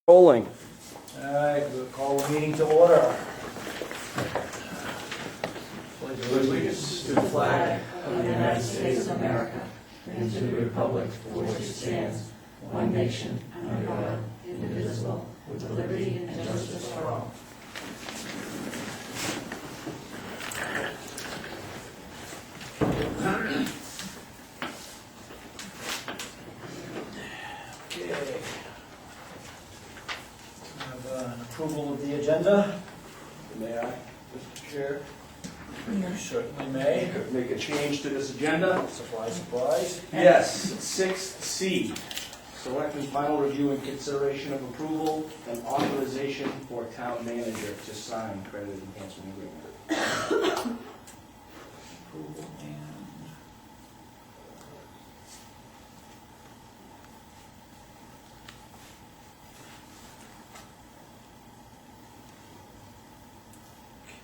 Rolling. All right, we'll call the meeting to order. Pledge Allegiance to the flag of the United States of America and to the republic for which it stands, one nation, under God, indivisible, with liberty and justice for all. Okay. Have an approval of the agenda. May I, Mr. Chair, You certainly may. make a change to this agenda? Surprise, surprise. Yes, 6C, Selectmen final review and consideration of approval and authorization for town manager to sign credit enhancement agreement. Approval and...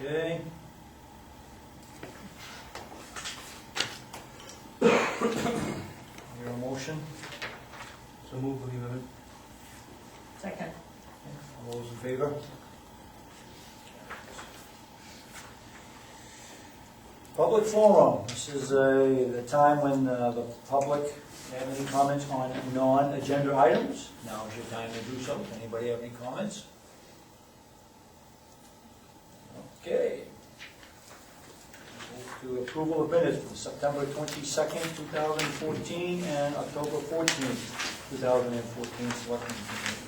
Okay. Your motion? So move, believe it. Second. All those in favor? Public forum. This is the time when the public have any comments on non-agenda items. Now is your time to do so. Anybody have any comments? Okay. Move to approval of minutes for September 22nd, 2014 and October 14th, 2014 selectmen meetings.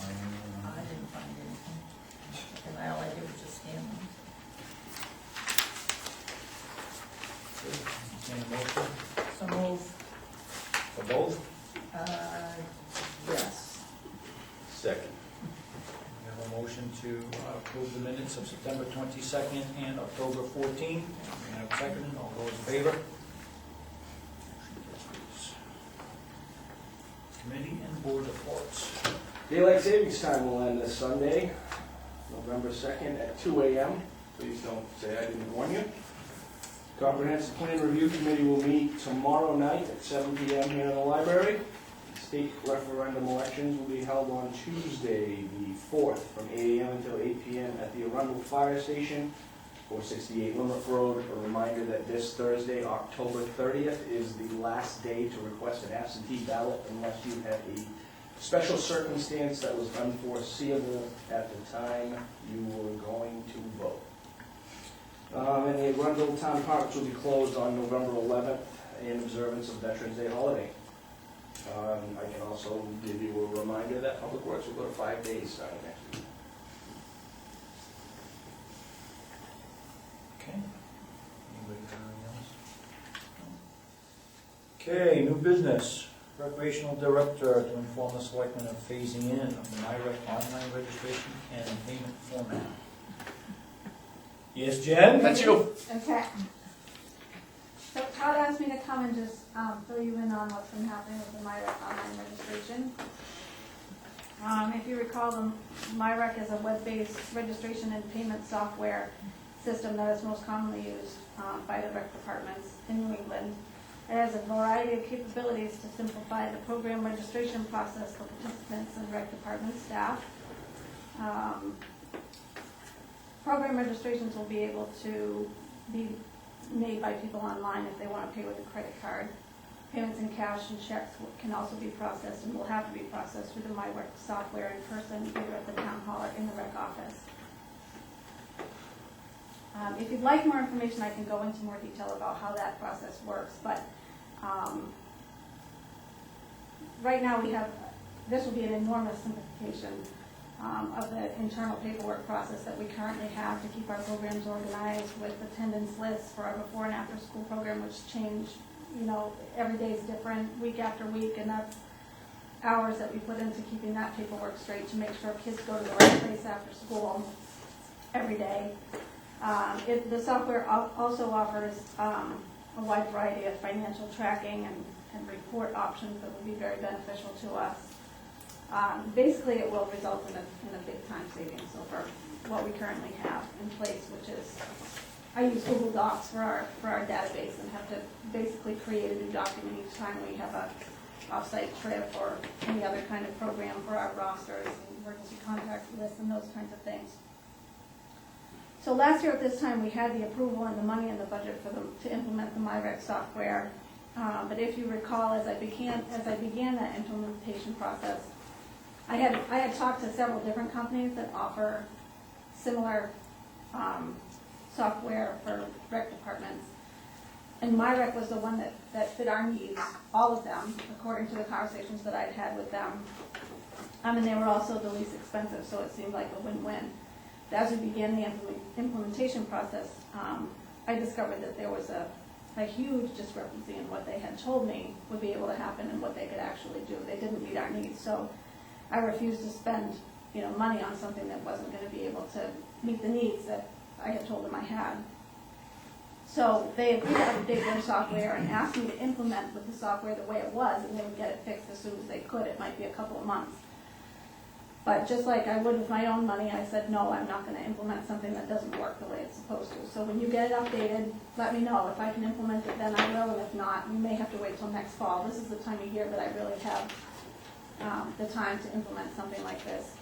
I didn't find anything. And all I did was just scan them. Any motion So move, for both? yes. Second. We have a motion to approve the minutes of September 22nd and October 14th. We have a second. All those in favor? Committee and board reports. Daylight savings time will end this Sunday, November 2nd at 2 a.m. Please don't say I didn't warn you. Comprehensive Plan Review Committee will meet tomorrow night at 7 p.m. here in the library. State referendum elections will be held on Tuesday, the 4th, from 8 a.m. until 8 p.m. at the Arundel Fire Station, 468 Limerick Road. A reminder that this Thursday, October 30th, is the last day to request an absentee ballot unless you have a special circumstance that was unforeseeable at the time you were going to vote. And the Arundel Town Parks will be closed on November 11th in observance of Veterans Day holiday. I can also give you a reminder that Public Works will go to 5 days starting next week. Okay. Anybody got anything else? Okay, new business. Recreational Director to inform the selectmen of phasing in of the MyRec online registration and payment format. Yes, Jen? That's you. Okay. So Todd asked me to come and just fill you in on what's been happening with the MyRec online registration. If you recall, the MyRec is a web-based registration and payment software system that is most commonly used by the rec departments in New England. It has a variety of capabilities to simplify the program registration process for participants and rec department staff. Program registrations will be able to be made by people online if they want to pay with a credit card. Payments in cash and checks can also be processed and will have to be processed through the MyRec software in person, either at the town hall or in the rec office. If you'd like more information, I can go into more detail about how that process works, but right now this will be an enormous simplification of the internal paperwork process that we currently have to keep our programs organized, with attendance lists for our before and after school program, which change, every day is different, week after week, and that's hours that we put into keeping that paperwork straight to make sure kids go to the right place after school every day. The software also offers a wide variety of financial tracking and report options that will be very beneficial to us. Basically, it will result in a big time savings over what we currently have in place, which is I use Google Docs for our database and have to basically create a new document each time we have a off-site trip or any other kind of program for our rosters and emergency contact lists and those kinds of things. So last year at this time, we had the approval and the money in the budget for them to implement the MyRec software. But if you recall, as I began that implementation process, I had talked to several different companies that offer similar software for rec departments. And MyRec was the one that fit our needs, all of them, according to the conversations that I'd had with them. And they were also the least expensive, so it seemed like a win-win. As we began the implementation process, I discovered that there was a huge discrepancy in what they had told me would be able to happen and what they could actually do. They didn't meet our needs, so I refused to spend money on something that wasn't going to be able to meet the needs that I had told them I had. So they agreed to update their software and asked me to implement with the software the way it was, and they would get it fixed as soon as they could. It might be a couple of months. But just like I would with my own money, I said, no, I'm not going to implement something that doesn't work the way it's supposed to. So when you get it updated, let me know. If I can implement it, then I will, and if not, we may have to wait till next fall. This is the time of year that I really have the time to implement something like this.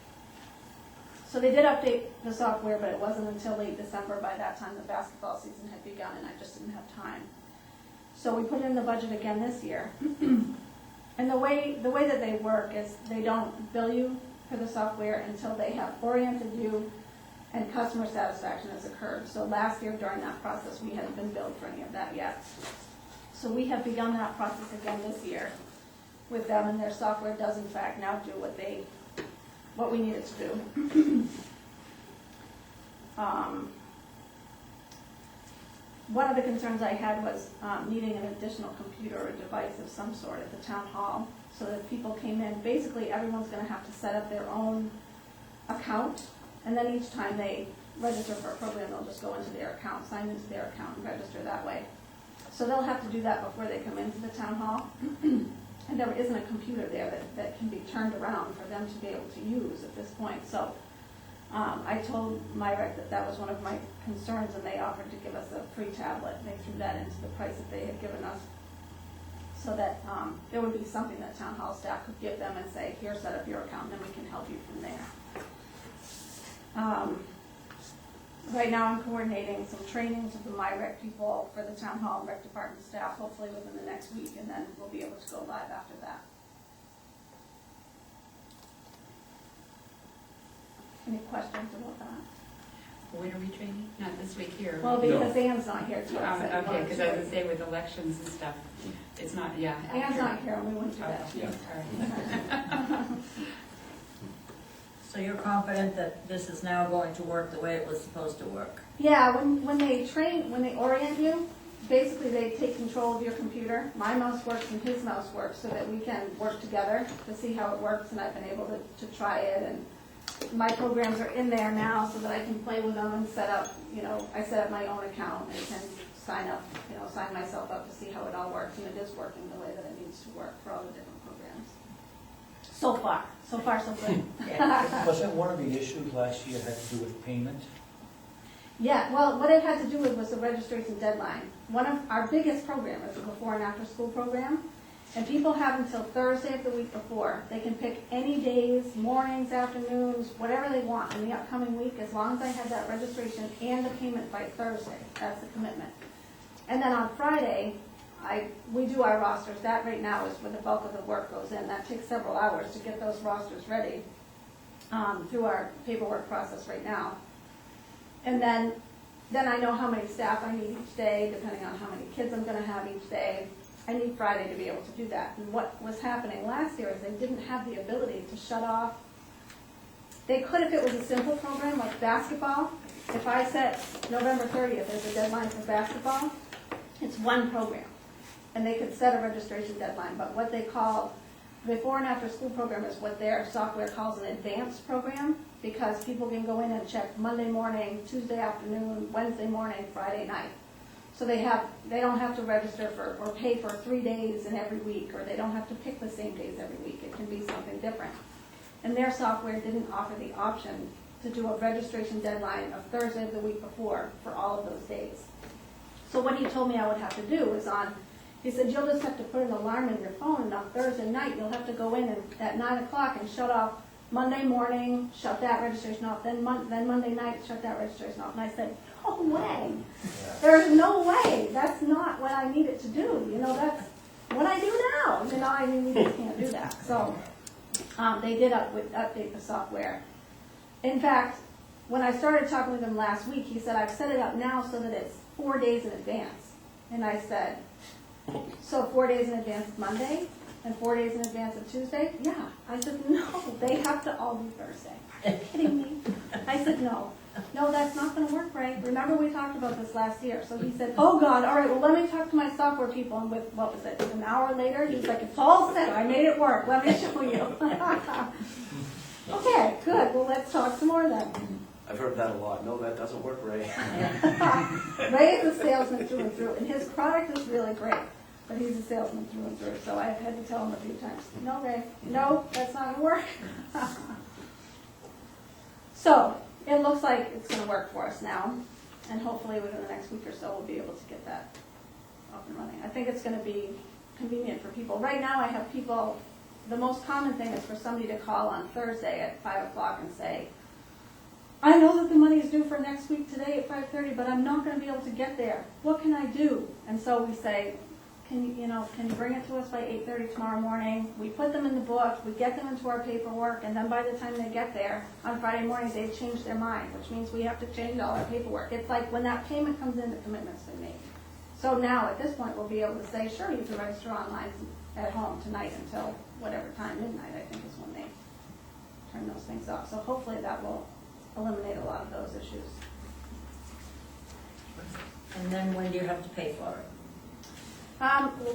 So they did update the software, but it wasn't until late December. By that time, the basketball season had begun, and I just didn't have time. So we put it in the budget again this year. And the way that they work is they don't bill you for the software until they have oriented you and customer satisfaction has occurred. So last year during that process, we hadn't been billed for any of that yet. So we have begun that process again this year with them, and their software does in fact now do what we need it to do. One of the concerns I had was needing an additional computer or device of some sort at the town hall, so that if people came in, basically everyone's going to have to set up their own account, and then each time they register for a program, they'll just go into their account, sign into their account, and register that way. So they'll have to do that before they come into the town hall. And there isn't a computer there that can be turned around for them to be able to use at this point. So I told MyRec that was one of my concerns, and they offered to give us a free tablet. They threw that into the price that they had given us, so that there would be something that town hall staff could give them and say, here, set up your account, and then we can help you from there. Right now I'm coordinating some trainings of the MyRec people for the town hall and rec department staff, hopefully within the next week, and then we'll be able to go live after that. Any questions about that? When are we training? Not this week here. Well, because Ann's not here too. Okay, because I would say with elections and stuff, it's not, yeah. Ann's not here, and we wouldn't do that. Oh, yeah, sorry. So you're confident that this is now going to work the way it was supposed to work? Yeah, when they orient you, basically they take control of your computer. My mouse works and his mouse works, so that we can work together to see how it works, and I've been able to try it, and my programs are in there now so that I can play with them and set up, I set up my own account and can sign myself up to see how it all works, and it is working the way that it needs to work for all the different programs. So far, so good. Wasn't one of the issues last year had to do with payment? Yeah, well, what it had to do with was the registration deadline. One of our biggest programs is a before and after school program, and people have until Thursday of the week before. They can pick any days, mornings, afternoons, whatever they want in the upcoming week, as long as I have that registration and the payment by Thursday. That's the commitment. And then on Friday, we do our rosters. That right now is where the bulk of the work goes in. That takes several hours to get those rosters ready through our paperwork process right now. And then I know how many staff I need each day, depending on how many kids I'm going to have each day. I need Friday to be able to do that. And what was happening last year is they didn't have the ability to shut off. They could if it was a simple program like basketball. If I set November 30th as a deadline for basketball, it's one program. And they could set a registration deadline. But what they call before and after school program is what their software calls an advanced program, because people can go in and check Monday morning, Tuesday afternoon, Wednesday morning, Friday night. So they don't have to register for or pay for 3 days in every week, or they don't have to pick the same days every week. It can be something different. And their software didn't offer the option to do a registration deadline of Thursday of the week before for all of those days. So what he told me I would have to do is he said, you'll just have to put an alarm in your phone, and on Thursday night, you'll have to go in at 9 o'clock and shut off Monday morning, shut that registration off, then Monday night, shut that registration off. And I said, no way. There's no way. That's not what I needed to do. That's what I do now. I mean, we just can't do that. So they did update the software. In fact, when I started talking with him last week, he said, I've set it up now so that it's 4 days in advance. And I said, so 4 days in advance of Monday and 4 days in advance of Tuesday? Yeah. I said, no, they have to all be Thursday. Are you kidding me? I said, no, that's not going to work, Ray. Remember we talked about this last year. So he said, oh God, all right, well let me talk to my software people. And with, what was it, an hour later, he was like, it's all set. I made it work. Let me show you. Okay, good. Well, let's talk some more then. I've heard that a lot. No, that doesn't work, Ray. Ray is a salesman through and through, and his product is really great, but he's a salesman through and through, so I've had to tell him a few times, no, Ray, no, that's not going to work. So, it looks like it's going to work for us now, and hopefully within the next week or so we'll be able to get that up and running. I think it's going to be convenient for people. Right now I have people, the most common thing is for somebody to call on Thursday at 5 o'clock and say, I know that the money is due for next week today at 5:30, but I'm not going to be able to get there. What can I do? And so we say, can you bring it to us by 8:30 tomorrow morning? We put them in the book, we get them into our paperwork, and then by the time they get there, on Friday morning, they've changed their mind, which means we have to change all our paperwork. It's like when that payment comes in, the commitment's been made. So now, at this point, we'll be able to say, sure, you can register online at home tonight until whatever time, midnight, I think is when they turn those things off. So hopefully that will eliminate a lot of those issues. And then when do you have to pay for it?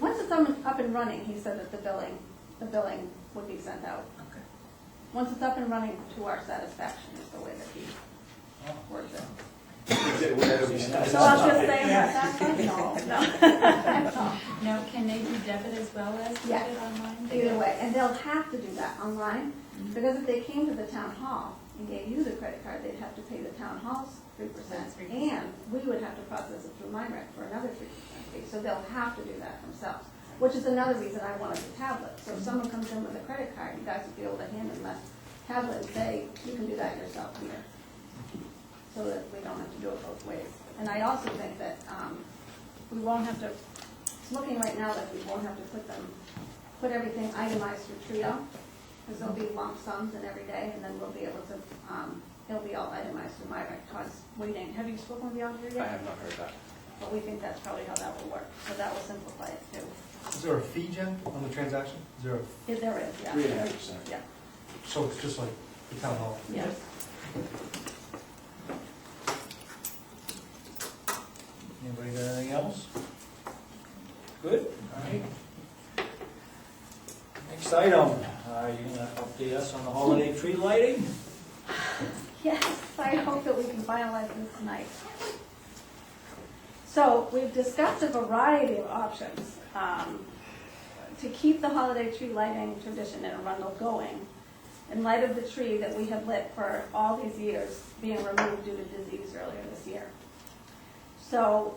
Once it's up and running, he said that the billing would be sent out. Okay. Once it's up and running to our satisfaction is the way that he words it. So I'll just say that. No. Now, can they do debit as well as Yes. credit online? Either way, and they'll have to do that online, because if they came to the town hall and gave you the credit card, they'd have to pay the town hall's 3%, and we would have to process it through MyRec for another 3% fee, so they'll have to do that themselves, which is another reason I wanted the tablet. So if someone comes in with a credit card, you guys would be able to hand them that tablet and say, you can do that yourself here, so that we don't have to do it both ways. And I also think that we won't have to, it's looking right now that we won't have to put everything itemized through Trio, because there'll be lump sums in every day, and then we'll be able to, it'll be all itemized through MyRec. Todd's waiting. Have you spoken with the auditor I yet? have not heard that. But we think that's probably how that will work, so that will simplify it too. Is there a fee, Jen, on the transaction? Is there a, If there is, yeah. 3.5%. Yeah, so it's just like the town hall? yes. Anybody got anything else? Good, all right. Next item, are you gonna update us on the holiday tree lighting? Yes, I hope that we can finalize this tonight. So we've discussed a variety of options to keep the holiday tree lighting tradition in Arundel going in light of the tree that we have lit for all these years being removed due to disease earlier this year. So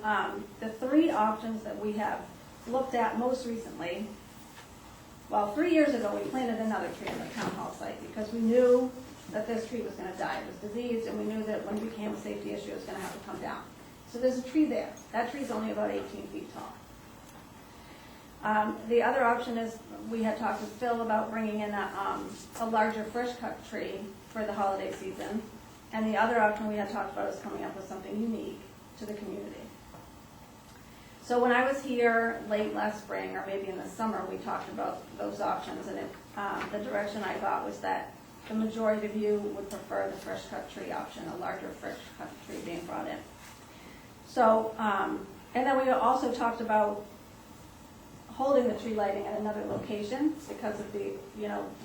the three options that we have looked at most recently, well, 3 years ago we planted another tree on the town hall site because we knew that this tree was going to die. It was diseased, and we knew that when it became a safety issue, it was going to have to come down. So there's a tree there. That tree's only about 18 feet tall. The other option is we had talked with Phil about bringing in a larger fresh cut tree for the holiday season. And the other option we had talked about is coming up with something unique to the community. So when I was here late last spring, or maybe in the summer, we talked about those options, and the direction I got was that the majority of you would prefer the fresh cut tree option, a larger fresh cut tree being brought in. So, and then we also talked about holding the tree lighting at another location because of the,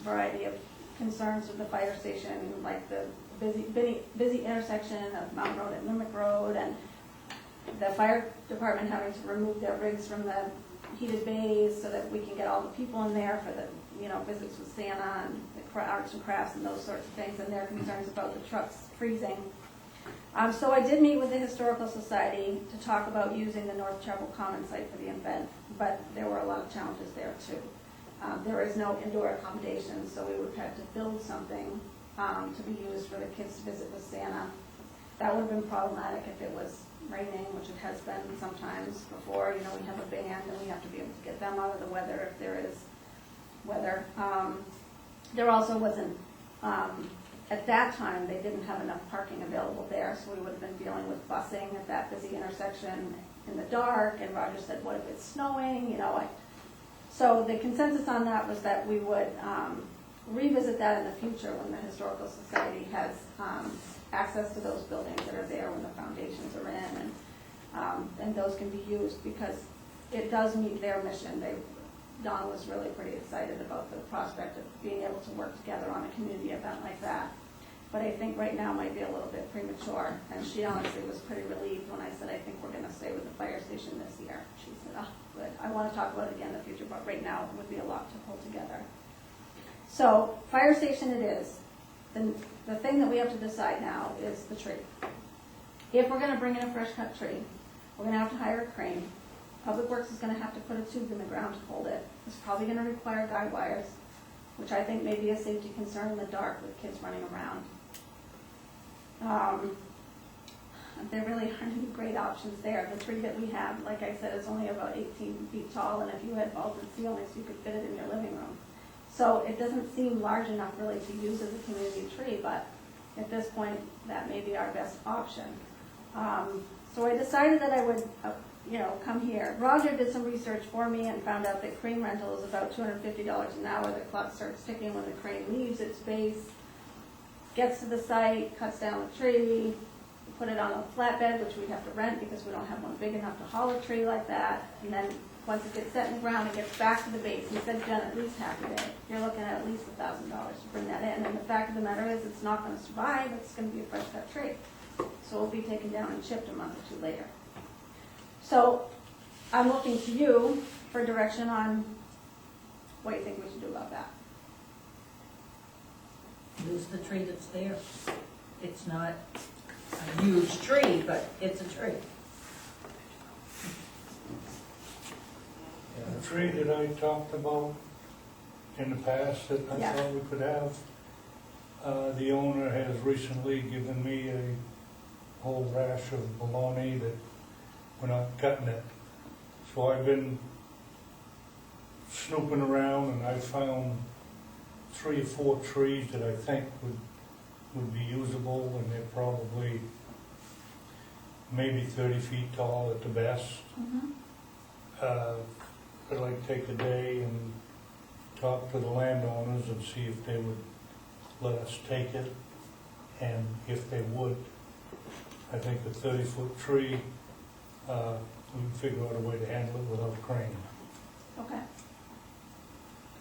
variety of concerns with the fire station, like the busy intersection of Mountain Road and Limerick Road, and the fire department having to remove their rigs from the heated bays so that we can get all the people in there for the, visits with Santa and the arts and crafts and those sorts of things, and their concerns about the trucks freezing. So I did meet with the Historical Society to talk about using the North Chapel Common site for the event, but there were a lot of challenges there too. There is no indoor accommodation, so we would have had to build something to be used for the kids to visit with Santa. That would have been problematic if it was raining, which it has been sometimes before. You know, we have a band and we have to be able to get them out of the weather if there is weather. There also wasn't, at that time, they didn't have enough parking available there, so we would have been dealing with busing at that busy intersection in the dark, and Roger said, what if it's snowing, you know, so the consensus on that was that we would revisit that in the future when the Historical Society has access to those buildings that are there when the foundations are in, and those can be used because it does meet their mission. Don was really pretty excited about the prospect of being able to work together on a community event like that. But I think right now might be a little bit premature, and she honestly was pretty relieved when I said, I think we're going to stay with the fire station this year. She said, oh, good. I want to talk about it again in the future, but right now it would be a lot to pull together. So, fire station it is. The thing that we have to decide now is the tree. If we're going to bring in a fresh cut tree, we're going to have to hire a crane. Public Works is going to have to put a tube in the ground to hold it. It's probably going to require guide wires, which I think may be a safety concern in the dark with kids running around. There really aren't any great options there. The tree that we have, like I said, is only about 18 feet tall, and if you had vaulted ceilings, you could fit it in your living room. So it doesn't seem large enough really to use as a community tree, but at this point, that may be our best option. So I decided that I would, come here. Roger did some research for me and found out that crane rental is about $250 an hour. The clock starts ticking when the crane leaves its base, gets to the site, cuts down the tree, put it on a flatbed, which we'd have to rent because we don't have one big enough to haul a tree like that. And then once it gets set in the ground, it gets back to the base. He said, Jen, at least half a day. You're looking at least $1,000 to bring that in. And the fact of the matter is, it's not going to survive. It's going to be a fresh cut tree. So it'll be taken down and shipped a month or two later. So I'm looking to you for direction on what you think we should do about that. Use the tree that's there. It's not a huge tree, but it's a tree. The tree that I talked about in the past that I Yeah. thought we could have, the owner has recently given me a whole rash of baloney that we're not cutting it. So I've been snooping around and I found 3 or 4 trees that I think would be usable, and they're probably maybe 30 feet tall at the best. I'd like to take a day and talk to the landowners and see if they would let us take it, and if they would, I think a 30-foot tree, we can figure out a way to handle it without a crane. Okay.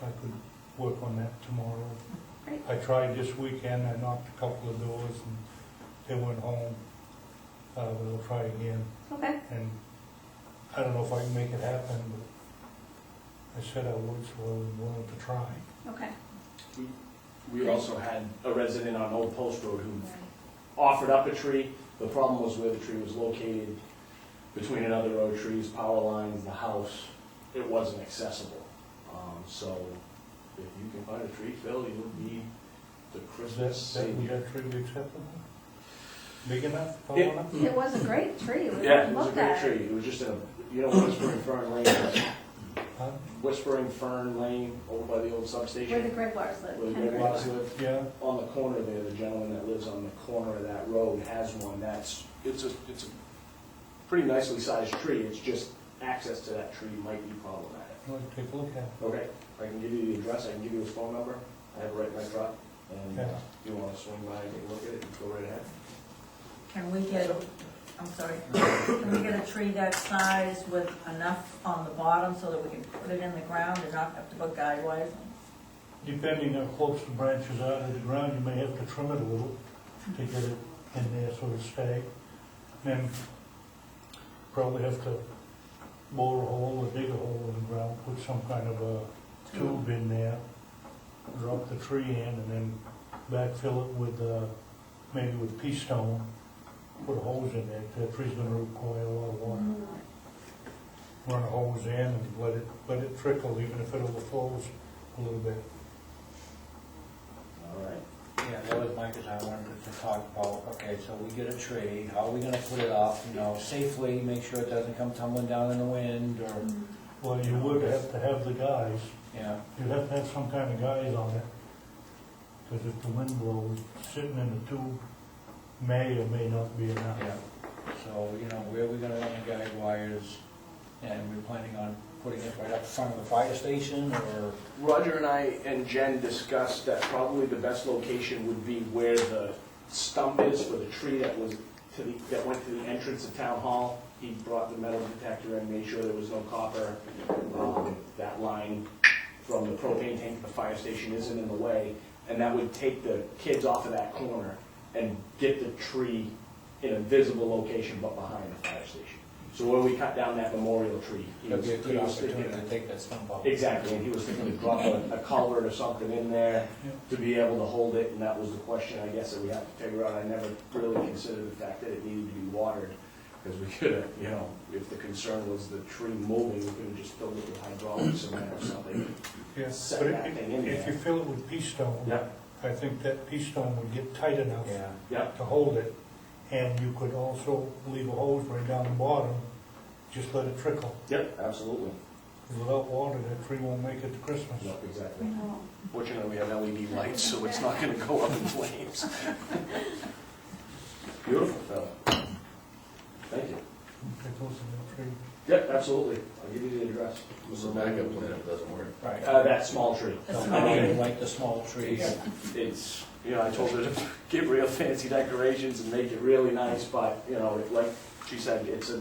I could work on that tomorrow. Great. I tried this weekend, I knocked a couple of doors and they went home, but I'll try again. Okay. And I don't know if I can make it happen, but I said I would, so I was willing to try. Okay. We also had a resident on Old Post Road who offered up a tree. The problem was where the tree was located, between another row of trees, power lines, the house. It wasn't accessible. So if you can find a tree, Phil, you would be the Christmas Would savior. that tree be acceptable? Big enough, tall Yeah. enough? It was a great tree. We Yeah, it was a looked great at it. tree. It was just in a, Whispering Fern Lane is? Huh? Whispering Fern Lane, over by the old Where the substation. Gregoires live. Where the Ken Gregoires Gregoire. live. Yeah, On the corner there, the gentleman that lives on the corner of that road has one. It's a pretty nicely sized tree. It's just access to that tree might be problematic. I'll take a look at it. Okay, I can give you the address, I can give you his phone number. I have it right in my truck. And Yeah. if you want to swing by and take a look at it, go right ahead. Can we get, I'm sorry, can we get a tree that size with enough on the bottom so that we can put it in the ground and not have to put guide wires? Depending how close the branches are to the ground, you may have to trim it a little to get it in there so it'll stay. Then probably have to bore a hole or dig a hole in the ground, put some kind of a tube in there, drop the tree in, and then backfill it with, maybe with pea stone, put a hose in there, the tree's gonna require a lot of water. Run a hose in and let it trickle, even if it overflows a little bit. All right. Yeah, that was my concern, I wanted to talk about, okay, so we get a tree, how are we gonna put it up, you know, safely, make sure it doesn't come tumbling down in the wind, or, Well, you would have to have the guys, yeah. you'd have to have some kind of guys on it, because if the wind blows, sitting in the tube may or may not be enough. Yeah, so, you know, where are we gonna run the guide wires, and we're planning on putting it right up front of the fire station, or? Roger and I and Jen discussed that probably the best location would be where the stump is for the tree that was that went to the entrance of Town Hall. He brought the metal detector and made sure there was no copper. That line from the propane tank to the fire station isn't in the way, and that would take the kids off of that corner and get the tree in a visible location but behind the fire station. So where we cut down that memorial tree, he It'd be a good was thinking opportunity to take that stump off. exactly, and he was thinking to drop a culvert or something in there to be able to hold it, and that was the question, I guess, that we have to figure out. I never really considered the fact that it needed to be watered, because we could have, you know, if the concern was the tree moving, we could have just filled it with hydraulic cement or something. Yes, Set but that thing in if you there. fill it with pea stone, Yep, I think that pea stone would get tight enough Yeah, yep, to hold it, and you could also leave a hose right down the bottom, just let it trickle. yep, absolutely. 'Cause without water, that tree won't make it to Christmas. Yep, exactly. No. Fortunately, we have LED lights, so it's not gonna go up in flames. Beautiful, Phil. Thank you. Get close to that tree. Yep, absolutely. I'll give you the address. What's the backup plan if it doesn't work? right. That small tree. I mean, like the small trees. It's, you know, I told her to get real fancy decorations and make it really nice, but, you know, like she said, it's a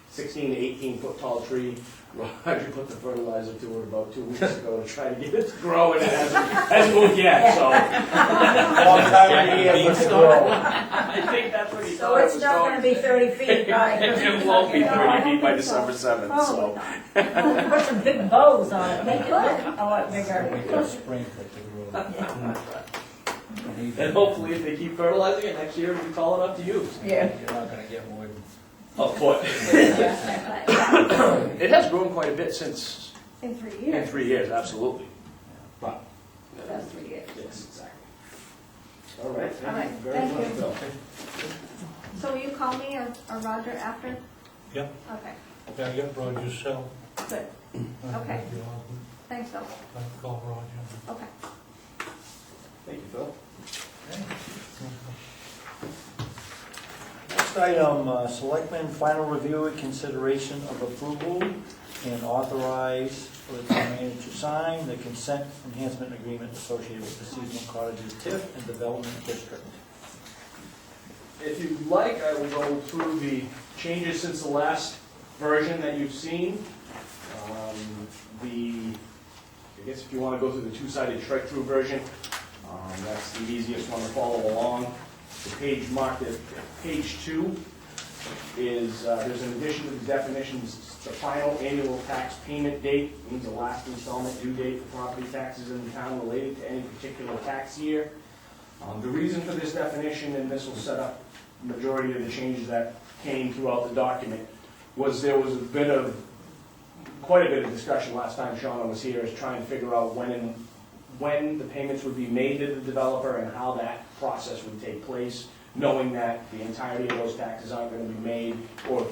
16 to 18 foot tall tree. Roger put the fertilizer to it about 2 weeks ago to try to get it to grow, and it hasn't moved yet, so. Long time of year for grow. I think that's what he So thought it it's was not going gonna be 30 feet, right? It won't be No, I 30 don't feet by think so. December 7th, Probably so. not. Put some big bows on it, make it look a lot We bigger. got a sprinkler to grow. And hopefully, if they keep fertilizing it next year, it'll be tall enough to use. Yeah. You're not gonna get more than. A foot. It has grown quite a bit since, In 3 in years. 3 years, absolutely. But. That's 3 years. Yes, exactly. All right, All right, thank you very thank much, you. Phil. So will you call me or Roger after? Yep. Okay, Yeah, I got Roger's cell. good. Okay. Thanks, Phil. I call Roger. Okay. Thank you, Phil. Next item, Selectmen final review and consideration of approval and authorize for the town manager to sign the consent enhancement agreement associated with the seasonal cottages TIF and development district. If you'd like, I will go through the changes since the last version that you've seen. I guess if you want to go through the two-sided strike-through version, that's the easiest one to follow along. The page marked at page 2 is, there's an addition to the definitions, the final annual tax payment date, means the last installment due date for property taxes in the town related to any particular tax year. The reason for this definition, and this will set up the majority of the changes that came throughout the document, was there was quite a bit of discussion last time Shauna was here, is trying to figure out when the payments would be made to the developer and how that process would take place, knowing that the entirety of those taxes aren't going to be made, or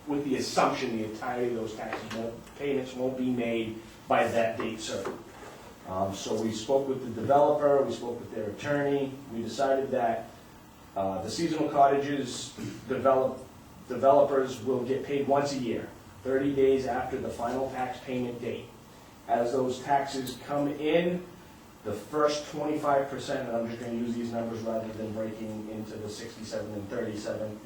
with the assumption the entirety of those payments won't be made by that date certain. So we spoke with the developer, we spoke with their attorney, we decided that the seasonal cottages developers will get paid once a year, 30 days after the final tax payment date. As those taxes come in, the first 25%, and I'm just going to use these numbers rather than breaking into the 67 and 37,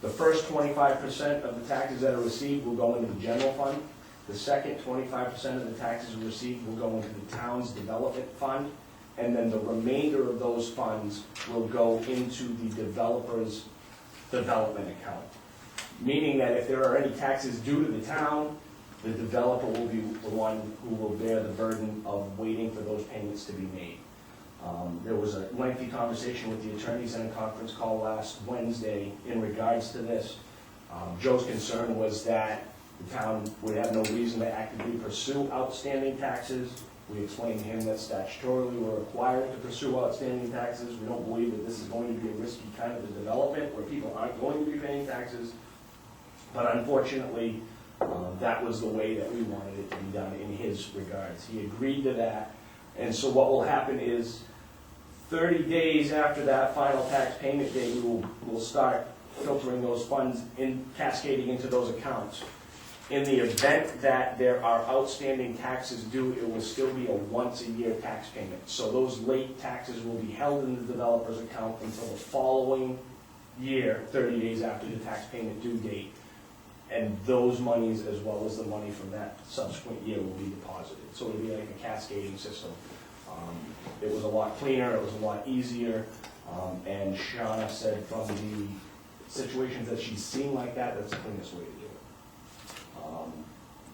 the first 25% of the taxes that are received will go into the general fund. The second 25% of the taxes received will go into the town's development fund, and then the remainder of those funds will go into the developer's development account. Meaning that if there are any taxes due to the town, the developer will be the one who will bear the burden of waiting for those payments to be made. There was a lengthy conversation with the attorneys in a conference call last Wednesday in regards to this. Joe's concern was that the town would have no reason to actively pursue outstanding taxes. We explained to him that statutorily we're required to pursue outstanding taxes. We don't believe that this is going to be a risky kind of a development where people aren't going to be paying taxes. But unfortunately, that was the way that we wanted it to be done in his regards. He agreed to that. And so what will happen is 30 days after that final tax payment date, we'll start filtering those funds in, cascading into those accounts. In the event that there are outstanding taxes due, it will still be a once-a-year tax payment. So those late taxes will be held in the developer's account until the following year, 30 days after the tax payment due date. And those monies, as well as the money from that subsequent year, will be deposited. So it'll be like a cascading system. It was a lot cleaner, it was a lot easier, and Shauna said from the situations that she's seen like that, that's the cleanest way to do it.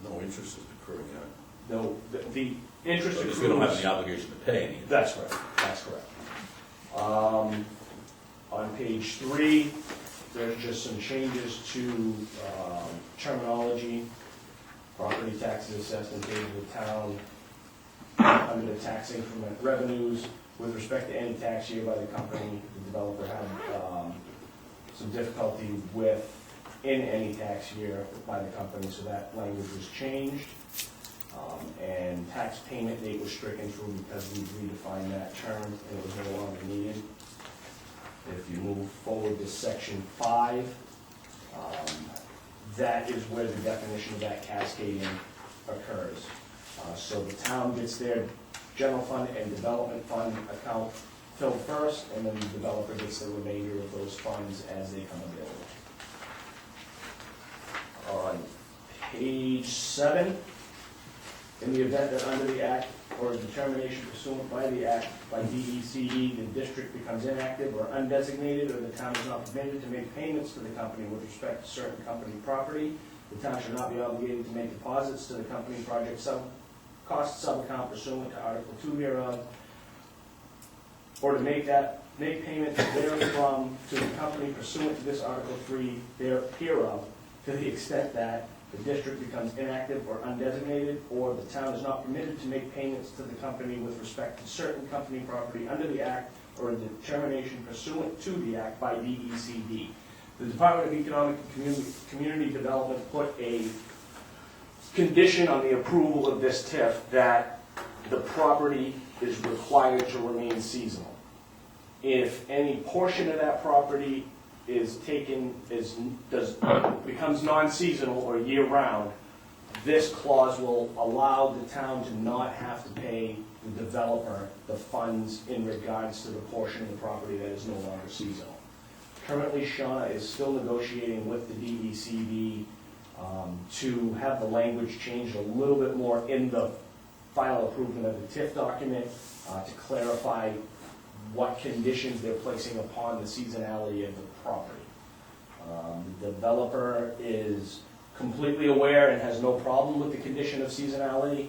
No interest is accruing on it. No, the interest Because we don't have accrues. any obligation to pay any. That's correct, that's correct. On page 3, there's just some changes to terminology. Property taxes assessed and paid to the town under the tax increment revenues. With respect to any tax year by the company, the developer had some difficulty with in any tax year by the company, so that language was changed. And tax payment date was stricken through because we redefined that term and it was no longer needed. If you move forward to section 5, that is where the definition of that cascading occurs. So the town gets their general fund and development fund account filled first, and then the developer gets the remainder of those funds as they come available. On page 7, in the event that under the Act or a determination pursuant by the Act by DECD, the district becomes inactive or undesignated, or the town is not permitted to make payments to the company with respect to certain company property, the town should not be obligated to make deposits to the company project cost sub-account pursuant to Article 2 hereof, or to make payments therefrom to the company pursuant to this Article 3 hereof, to the extent that the district becomes inactive or undesignated, or the town is not permitted to make payments to the company with respect to certain company property under the Act or a determination pursuant to the Act by DECD. The Department of Economic and Community Development put a condition on the approval of this TIF that the property is required to remain seasonal. If any portion of that property is becomes non-seasonal or year-round, this clause will allow the town to not have to pay the developer the funds in regards to the portion of the property that is no longer seasonal. Currently, Shauna is still negotiating with the DECD to have the language changed a little bit more in the final approval of the TIF document to clarify what conditions they're placing upon the seasonality of the property. The developer is completely aware and has no problem with the condition of seasonality.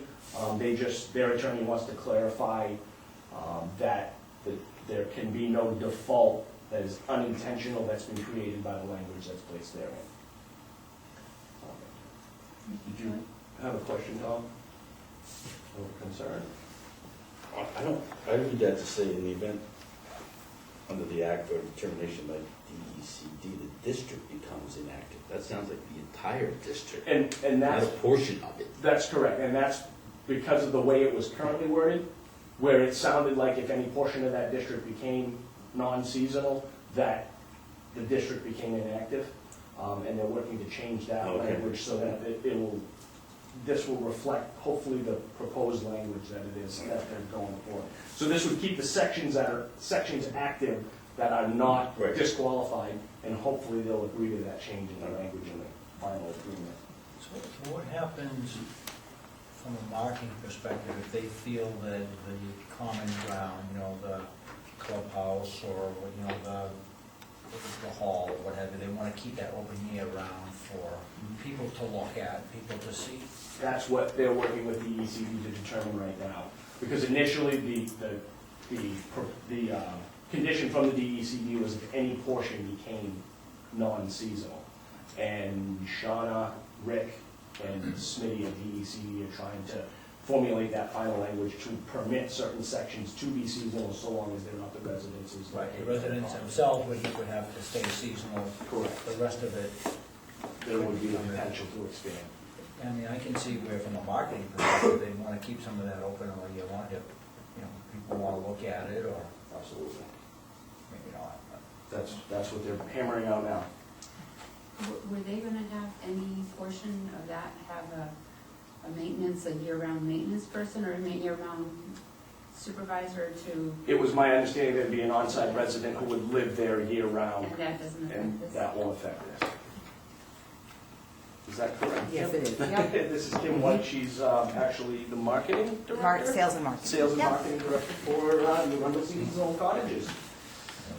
Their attorney wants to clarify that there can be no default that is unintentional that's been created by the language that's placed therein. Did you have a question, Tom? Or concern? I read that to say in the event under the Act or determination by DECD, the district becomes inactive. That sounds like the entire district, And not a that's, portion of it. that's correct, and that's because of the way it was currently worded, where it sounded like if any portion of that district became non-seasonal, that the district became inactive, and they're working to change that Okay. language so that this will reflect, hopefully, the proposed language that it is, that they're going for. So this would keep the sections active that are not Right. disqualified, and hopefully they'll agree to that change in the language in the final agreement. So what happens from a marketing perspective if they feel that the common ground, the clubhouse or, the hall, or whatever, they want to keep that open year round for people to look at, people to see? That's what they're working with the ECD to determine right now. Because initially, the the condition from the DECD was if any portion became non-seasonal. And Shauna, Rick, and Smitty of DECD are trying to formulate that final language to permit certain sections to be seasonal so long as they're not the residences. Right, the residents themselves would have to stay seasonal. Correct. The rest of it, There would be the potential to expand. I mean, I can see where from a marketing perspective, they want to keep some of that open, or you want to, people want to look at it, or Absolutely. maybe not. That's what they're hammering out now. Were they gonna have any portion of that, have a maintenance, a year-round maintenance person, or a year-round supervisor to, It was my understanding there'd be an on-site resident who would live there year-round, and that doesn't and affect this? that won't affect this. Is that correct? Yes, it is. Yep. This is Kim White, she's actually the marketing director? Sales and marketing. Sales and Yep. marketing director for New England Seasonal Cottages.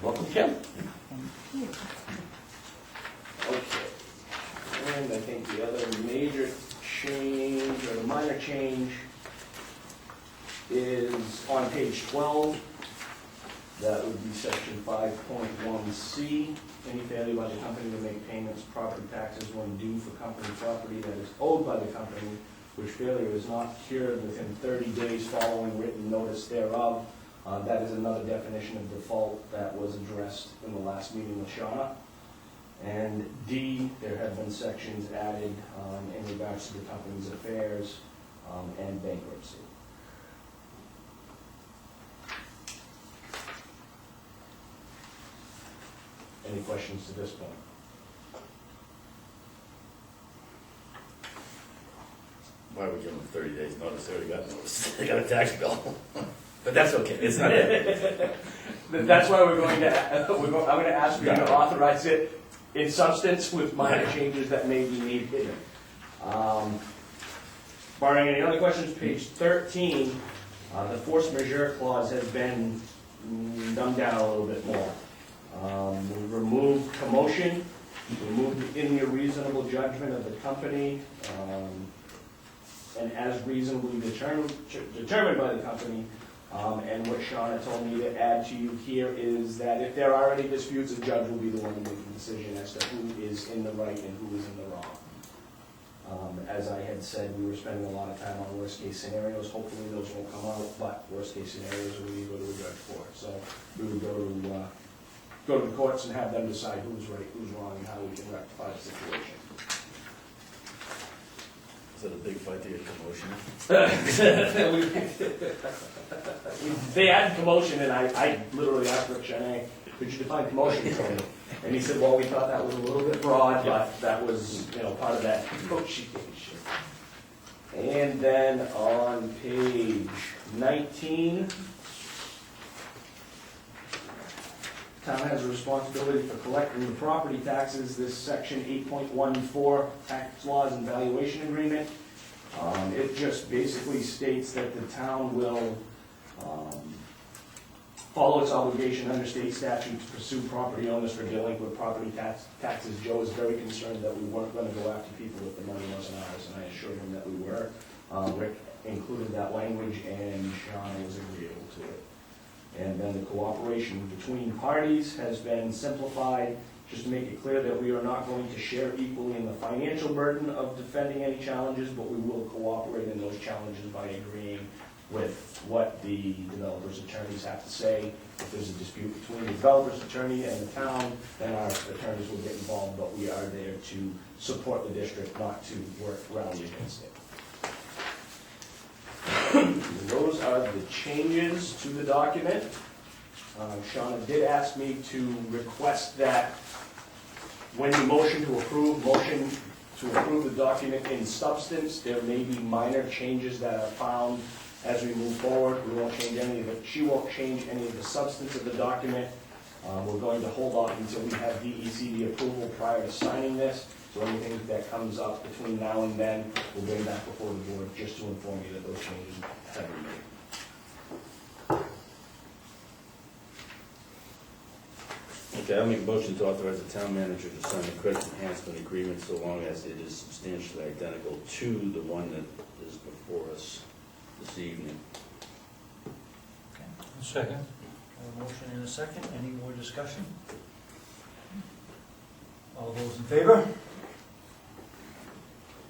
Welcome, Kim. Thank you. Okay. And I think the other major change, or the minor change, is on page 12. That would be section 5.1C. Any failure by the company to make payments, property taxes when due for company property that is owed by the company, which failure is not cured within 30 days following written notice thereof. That is another definition of default that was addressed in the last meeting with Shauna. And D, there have been sections added in regards to the company's affairs and bankruptcy. Any questions to this point? Why would we give them 30 days notice? They already got notice. They got a tax bill. But that's okay, it's not that. That's why we're going to, I'm going to ask you to authorize it in substance with minor changes that may be needed. Barring any other questions, page 13, the force majeure clause has been dumbed down a little bit more. We removed commotion, removed in the reasonable judgment of the company, and as reasonably determined by the company. And what Shauna told me to add to you here is that if there are any disputes, the judge will be the one to make the decision as to who is in the right and who is in the wrong. As I had said, we were spending a lot of time on worst-case scenarios. Hopefully those won't come out, but worst-case scenarios we need to go to a judge for. So we would go to the courts and have them decide who's right, who's wrong, and how we can rectify the situation. Is that a big fight to get commotion? They had commotion, and I literally asked Rick Chenet, could you define commotion for me? And he said, well, we thought that was a little bit broad, but that was, part of that negotiation. And then on page 19, town has a responsibility for collecting the property taxes. This section 8.14, tax laws and valuation agreement. It just basically states that the town will follow its obligation under state statute to pursue property owners for delinquent property taxes. Joe is very concerned that we weren't going to go after people if the money wasn't ours, and I assured him that we were. Rick included that language, and Sean was agreeable to it. And then the cooperation between parties has been simplified, just to make it clear that we are not going to share equally in the financial burden of defending any challenges, but we will cooperate in those challenges by agreeing with what the developer's attorneys have to say. If there's a dispute between the developer's attorney and the town, then our attorneys will get involved, but we are there to support the district, not to work rally against it. Those are the changes to the document. Shauna did ask me to request that when you motion to approve the document in substance, there may be minor changes that are found as we move forward. We won't change any of it. She won't change any of the substance of the document. We're going to hold off until we have DECD approval prior to signing this. So anything that comes up between now and then, we'll bring back before the board just to inform you that those changes have been made. Okay, I'll make a motion to authorize the town manager to sign the credit enhancement agreement so long as it is substantially identical to the one that is before us this evening. Okay. Second. A motion and a second. Any more discussion? All those in favor?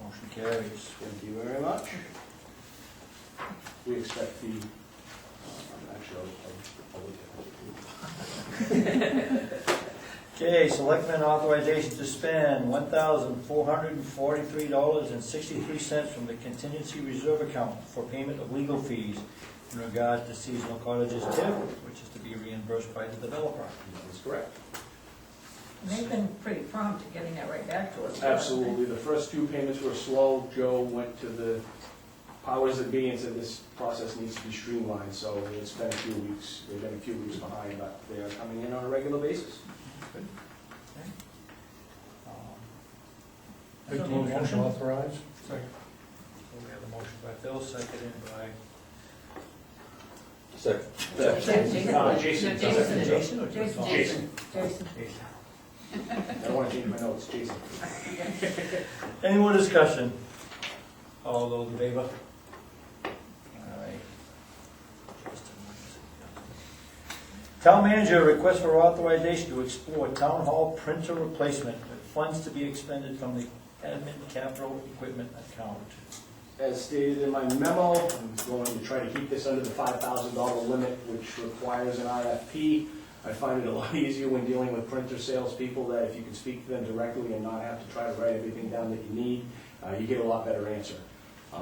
Motion carries. Thank you very much. We expect the, actually, I'll look at it. Okay, selectmen authorization to spend $1,443.63 from the contingency reserve account for payment of legal fees in regard to seasonal cottages TIF, which is to be reimbursed by the developer. That's correct. And they've been pretty prompt at getting that right back to us. Absolutely. The first two payments were slow. Joe went to the powers that be and said this process needs to be streamlined, so it's been a few weeks. They've been a few weeks behind, but they are coming in on a regular basis. Good. Okay. Make the motion authorize. Second. So we have a motion by Phil, seconded by Second. Jason. Jason or Jason. Tom? Jason. Jason. I don't want to change my notes, Jason. Any more discussion? All those in favor? All right. Town manager requests for authorization to explore town hall printer replacement with funds to be expended from the admin capital equipment account. As stated in my memo, I'm going to try to keep this under the $5,000 limit, which requires an RFP. I find it a lot easier when dealing with printer salespeople that if you can speak to them directly and not have to try to write everything down that you need, you get a lot better answer.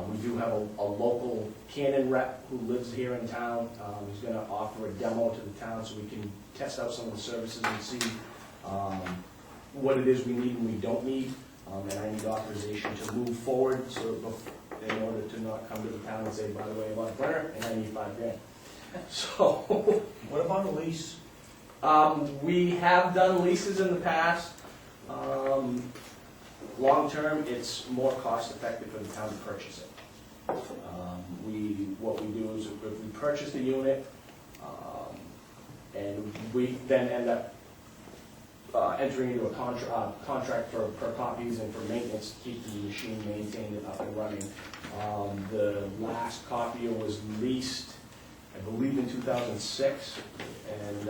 We do have a local Canon rep who lives here in town, who's going to offer a demo to the town so we can test out some of the services and see what it is we need and we don't need. And I need authorization to move forward so in order to not come to the town and say, by the way, I bought a printer and I need $5,000. So, What about a lease? we have done leases in the past. Long term, it's more cost effective for the town to purchase it. What we do is if we purchase the unit, and we then end up entering into a contract for copies and for maintenance to keep the machine maintained and up and running. The last copier was leased, I believe, in 2006, and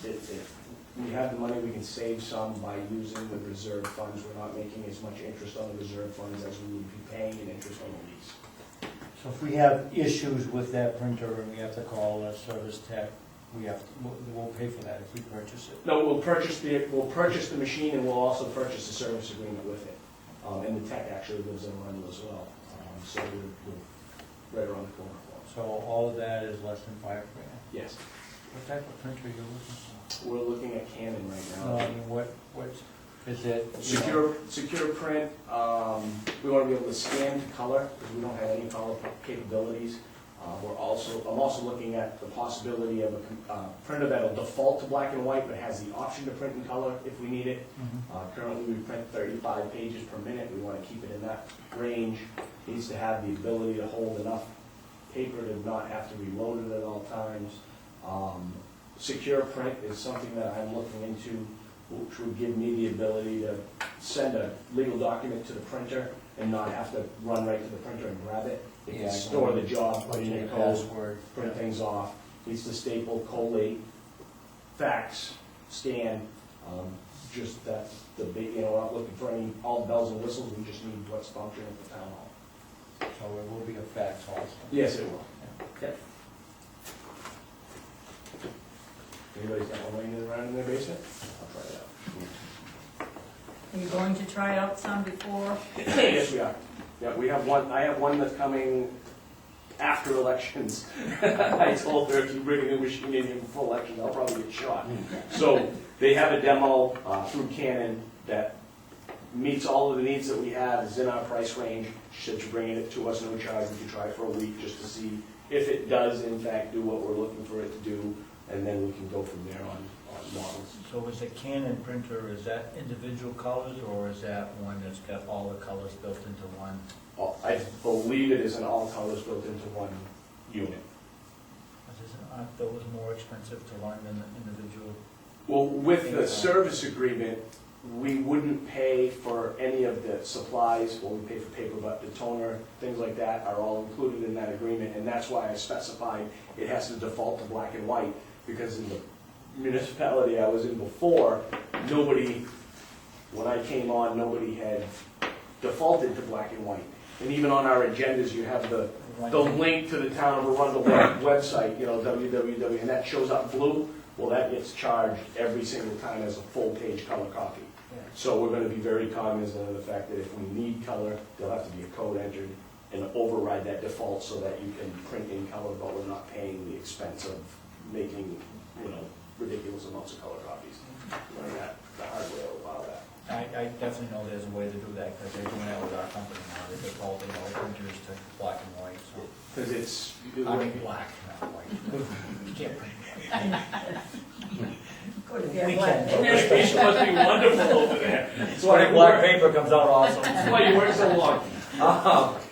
if we have the money, we can save some by using the reserve funds. We're not making as much interest on the reserve funds as we would be paying in interest on the lease. So if we have issues with that printer and we have to call a service tech, we'll pay for that if we purchase it. No, we'll purchase the machine and we'll also purchase a service agreement with it. And the tech actually lives in Arundel as well. So we're right around the corner for us. So all of that is less than $5,000. Yes, What type of printer are you looking for? we're looking at Canon right No, now. I mean, what is it? Secure print, we want to be able to scan to color because we don't have any color capabilities. I'm also looking at the possibility of a printer that'll default to black and white but has the option to print in color if we need it. Currently we print 35 pages per minute. We want to keep it in that range. It needs to have the ability to hold enough paper to not have to reload it at all times. Secure print is something that I'm looking into, which would give me the ability to send a legal document to the printer and not have to run right to the printer and grab it. It can store the job, put in your code, password, print things off. Needs to staple, collate, fax, scan. Just that's the big, we're not looking for all the bells and whistles. We just need what's functioning at the town hall. So it will be a fax also. Yes, it will. Yep. Anybody's got one laying around in their basement? I'll try it out. Are you going to try out some before? Yes, we are. Yeah, we have one, I have one that's coming after elections. I told her if you bring a new machine in here before elections, I'll probably get shot. So they have a demo through Canon that meets all of the needs that we have, is in our price range. She said you're bringing it to us, no charge, we can try it for a week just to see if it does in fact do what we're looking for it to do, and then we can go from there on models. So is a Canon printer, is that individual colors or is that one that's got all the colors built into one? I believe it is an all colors built into one unit. Aren't those more expensive to run than the individual? Well, with the service agreement, we wouldn't pay for any of the supplies, well, we pay for paper, but the toner, things like that are all included in that agreement, and that's why I specified it has to default to black and white, because in the municipality I was in before, nobody, when I came on, nobody had defaulted to black and white. And even on our agendas, you have the link to the town of Arundel website, you know, www, and that shows up blue. Well, that gets charged every single time as a full-page color copy. So we're gonna be very cognizant of the fact that if we need color, there'll have to be a code entered and override that default so that you can print in color, but we're not paying the expense of making, you know, ridiculous amounts of color copies. Learn that the hard way a while back. I definitely know there's a way to do that, because they're doing that with our company now, they're defaulting all printers to black and white, so. Because it's, I mean, black, not white. You can't print Go to We their can, black. but we're it special. must be wonderful over there. That's why black paper comes out awesome. That's why you work so long.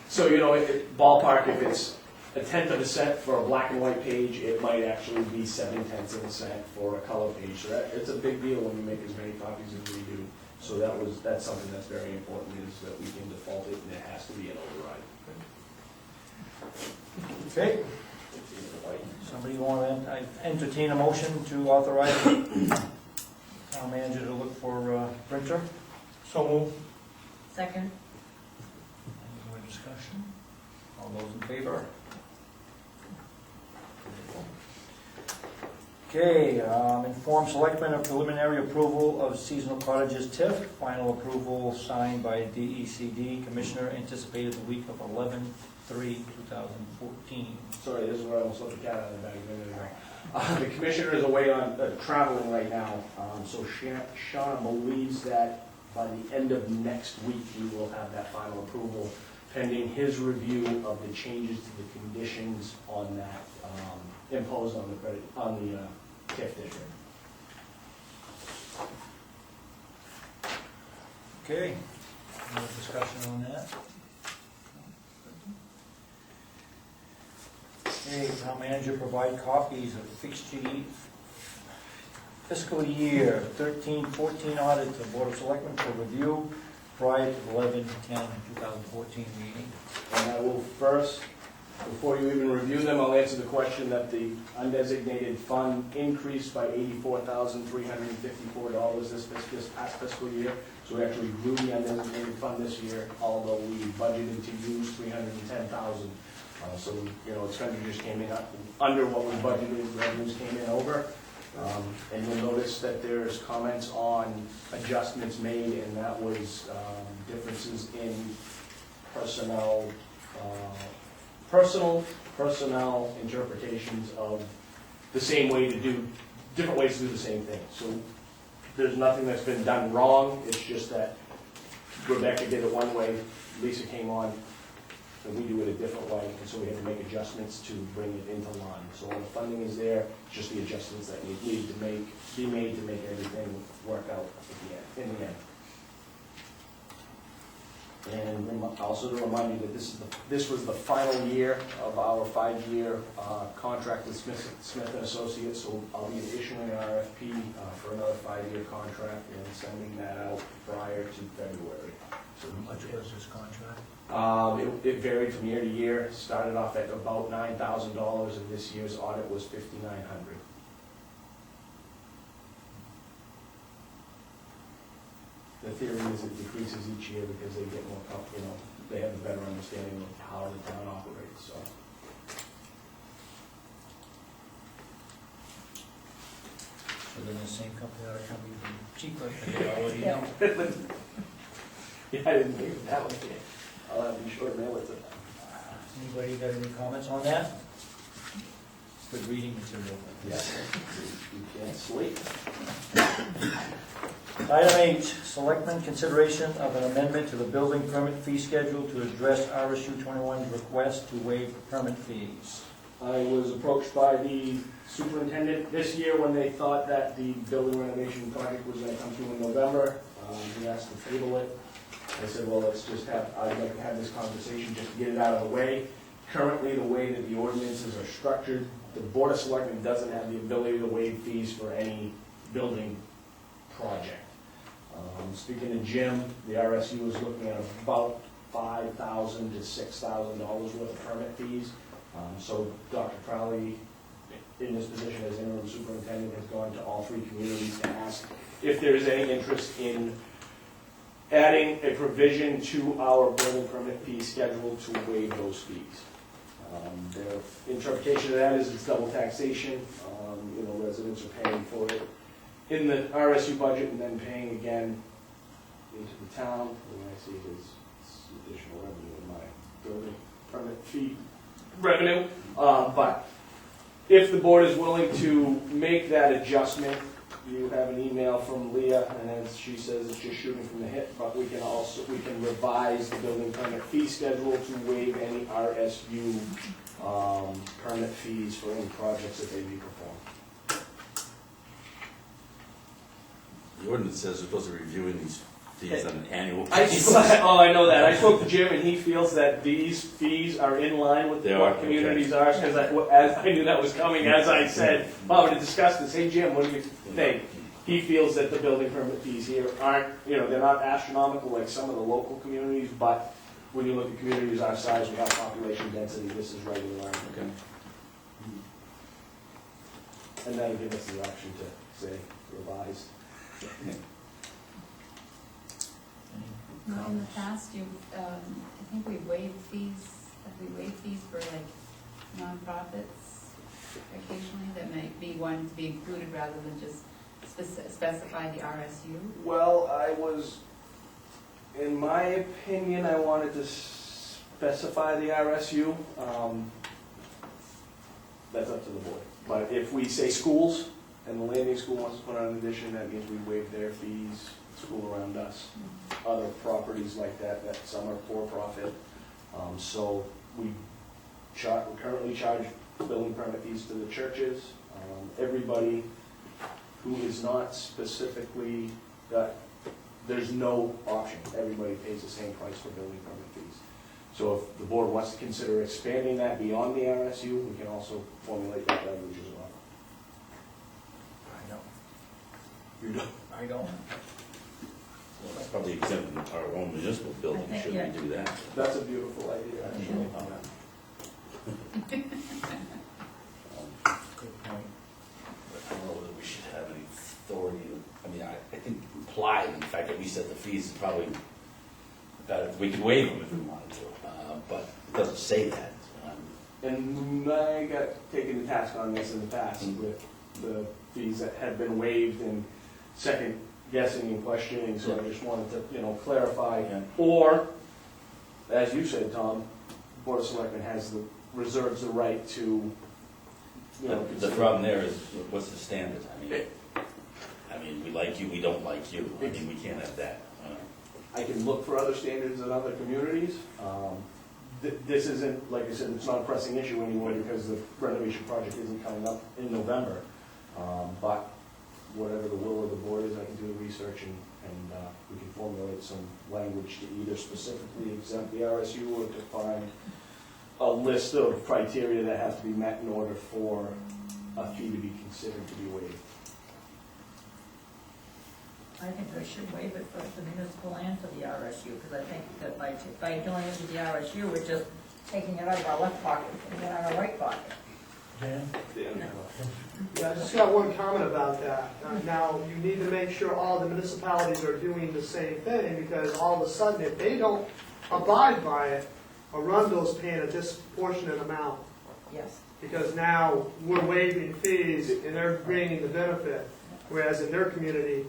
So, you know, ballpark, if it's a tenth of a cent for a black and white page, it might actually be 7/10 of a cent for a color page. So it's a big deal when you make as many copies as we do. So that's something that's very important, is that we can default it, and it has to be an override. Okay, somebody want to entertain a motion to authorize town manager to look for a printer? So move. Second, Any more discussion? All those in favor? Okay, inform selectmen of preliminary approval of seasonal cottages TIF. Final approval signed by DECD Commissioner, anticipated the week of 11/3/2014. Sorry, this is where I almost let the cat out of the bag. The commissioner is away on traveling right now, so Shauna believes that by the end of next week, we will have that final approval, pending his review of the changes to the conditions on that, imposed on the credit, on the TIF district. Okay, any more discussion on that? Okay, town manager provide copies of fiscal year 13-14 audit to the Board of Selectmen for review prior to the 11/10/2014 meeting. And I will first, before you even review them, I'll answer the question that the undesignated fund increased by $84,354 this past fiscal year. So we actually grew the undesignated fund this year, although we budgeted to use $310,000. So, you know, expenditures came in under what was budgeted, revenues came in over. And you'll notice that there's comments on adjustments made, and that was differences in personnel interpretations of the same way to do, different ways to do the same thing. So there's nothing that's been done wrong, it's just that Rebecca did it one way, Lisa came on, and we do it a different way, and so we had to make adjustments to bring it into line. So all the funding is there, just the adjustments that need to be made to make everything work out in the end. And also to remind you that this was the final year of our 5-year contract with Smith & Associates, so I'll be issuing an RFP for another 5-year contract and sending that out prior to February. So how much was this contract? It varied from year to year, started off at about $9,000, and this year's audit was $5,900. The theory is it decreases each year because they get more, they have a better understanding of how the town operates, so. So then the same company ought to come even cheaper, than they already know. Yeah, I didn't think of that one. I'll have to be sure to mail it to them. Anybody got any comments on that? Good reading material. Yes. You can't sleep. Item 8, selectmen consideration of an amendment to the building permit fee schedule to address RSU 21's request to waive permit fees. I was approached by the superintendent this year when they thought that the building renovation project was going to come through in November. He asked to table it. I said, well, I'd like to have this conversation just to get it out of the way. Currently, the way that the ordinances are structured, the Board of Selectmen doesn't have the ability to waive fees for any building project. Speaking to Jim, the RSU is looking at about $5,000 to $6,000 worth of permit fees. So Dr. Crowley, in his position as interim superintendent, has gone to all 3 communities to ask if there is any interest in adding a provision to our building permit fee schedule to waive those fees. Their interpretation of that is it's double taxation. Residents are paying for it in the RSU budget and then paying again into the town. When I see his additional revenue in my building permit fee revenue. But if the board is willing to make that adjustment, you have an email from Leah, and as she says, it's just shooting from the hip, but we can revise the building permit fee schedule to waive any RSU permit fees for any projects that they may perform. The ordinance says we're supposed to be reviewing these fees on an annual I basis. know that. I spoke to Jim, and he feels that these fees are in line with They what are, communities are, because as I knew that was coming, as I said, to discuss this, hey, Jim, what do you think? He feels that the building permit fees here aren't, they're not astronomical like some of the local communities, but when you look at communities our size, we have population density, this is right in line. Okay. And that'll give us the option to say revised. Now, in the past, I think we waived fees, for like nonprofits occasionally that might be one to be included rather than just specify the RSU? Well, in my opinion, I wanted to specify the RSU. That's up to the board. But if we say schools, and the landing school wants to put on an addition, that means we waive their fees, school around us. Other properties like that some are for-profit. So we currently charge building permit fees to the churches. Everybody who is not specifically, there's no option. Everybody pays the same price for building permit fees. So if the board wants to consider expanding that beyond the RSU, we can also formulate that language as well. You don't? I don't. Well, that's probably exempt in our own municipal building, I think, should yeah. we do that? That's a beautiful idea, actually. Good point. I don't know whether we should have any authority, I think implied in the fact that we set the fees is probably better, we could waive them if we wanted to, but it doesn't say that. And I got taken to task on this in the past with the fees that have been waived and second guessing and questioning, so I just wanted to, clarify. Yeah. Or, as you said, Tom, Board of Selectmen reserves the right to, The problem there is, what's the standard? I mean, we like you, we don't like you, we can't have that. I can look for other standards in other communities. This isn't, like I said, it's not a pressing issue anymore because the renovation project isn't coming up in November. But whatever the will of the board is, I can do the research and we can formulate some language to either specifically exempt the RSU or to find a list of criteria that have to be met in order for a fee to be considered to be waived. I think we should waive it for the municipal and for the RSU, because I think that by doing it with the RSU, we're just taking it out of our left pocket and putting it in our right pocket. Dan? Yeah, I just got one comment about that. Now, you need to make sure all the municipalities are doing the same thing, because all of a sudden, if they don't abide by it, Arundel's paying a disproportionate amount, Yes. because now we're waiving fees and they're gaining the benefit, whereas in their community,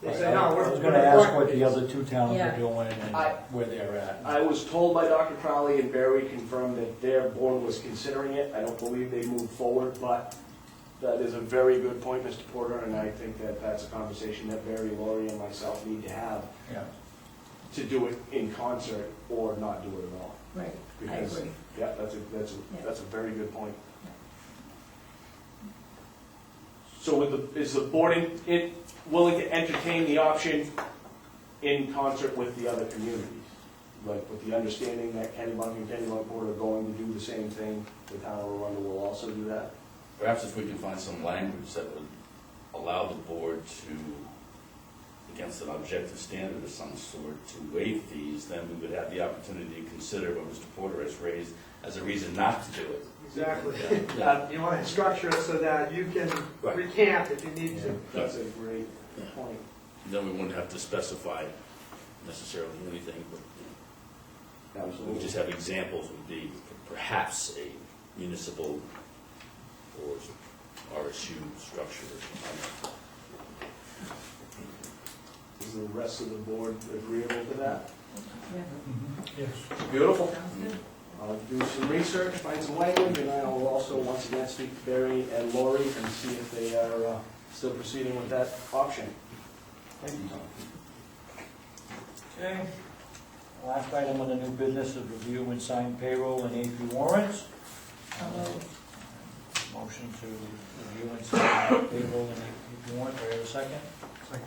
they say, no, I we're. was gonna ask what the other 2 towns Yeah. are doing and where they're at. I was told by Dr. Crowley, and Barry confirmed that their board was considering it. I don't believe they moved forward, but that is a very good point, Mr. Porter, and I think that that's a conversation that Barry, Laurie, and myself need to have Yeah. to do it in concert or not do it at all. Right, I Because, agree. yeah, that's a very good point. So is the board willing to entertain the option in concert with the other communities? Like with the understanding that Kennebunk and Kennebunkport are going to do the same thing, the town of Arundel will also do that? Perhaps if we can find some language that would allow the board to against an objective standard of some sort to waive fees, then we would have the opportunity to consider what Mr. Porter has raised as a reason not to do it. Exactly. Yeah. You want to structure it so that you can Right. recant if you need to. That's a great point. Then we wouldn't have to specify necessarily anything, but we would Absolutely. just have examples would be perhaps a municipal or RSU structure or something. Is the rest of the board agreeable to that? Yeah. Yes. Beautiful. Sounds good. I'll do some research, find some language, and I will also once again speak to Barry and Lori and see if they are still proceeding with that option. Thank you, Tom. Okay. Last item on the new business is review and sign payroll and AP warrants. Motion to review and sign payroll and AP warrant, do I have a second? Second.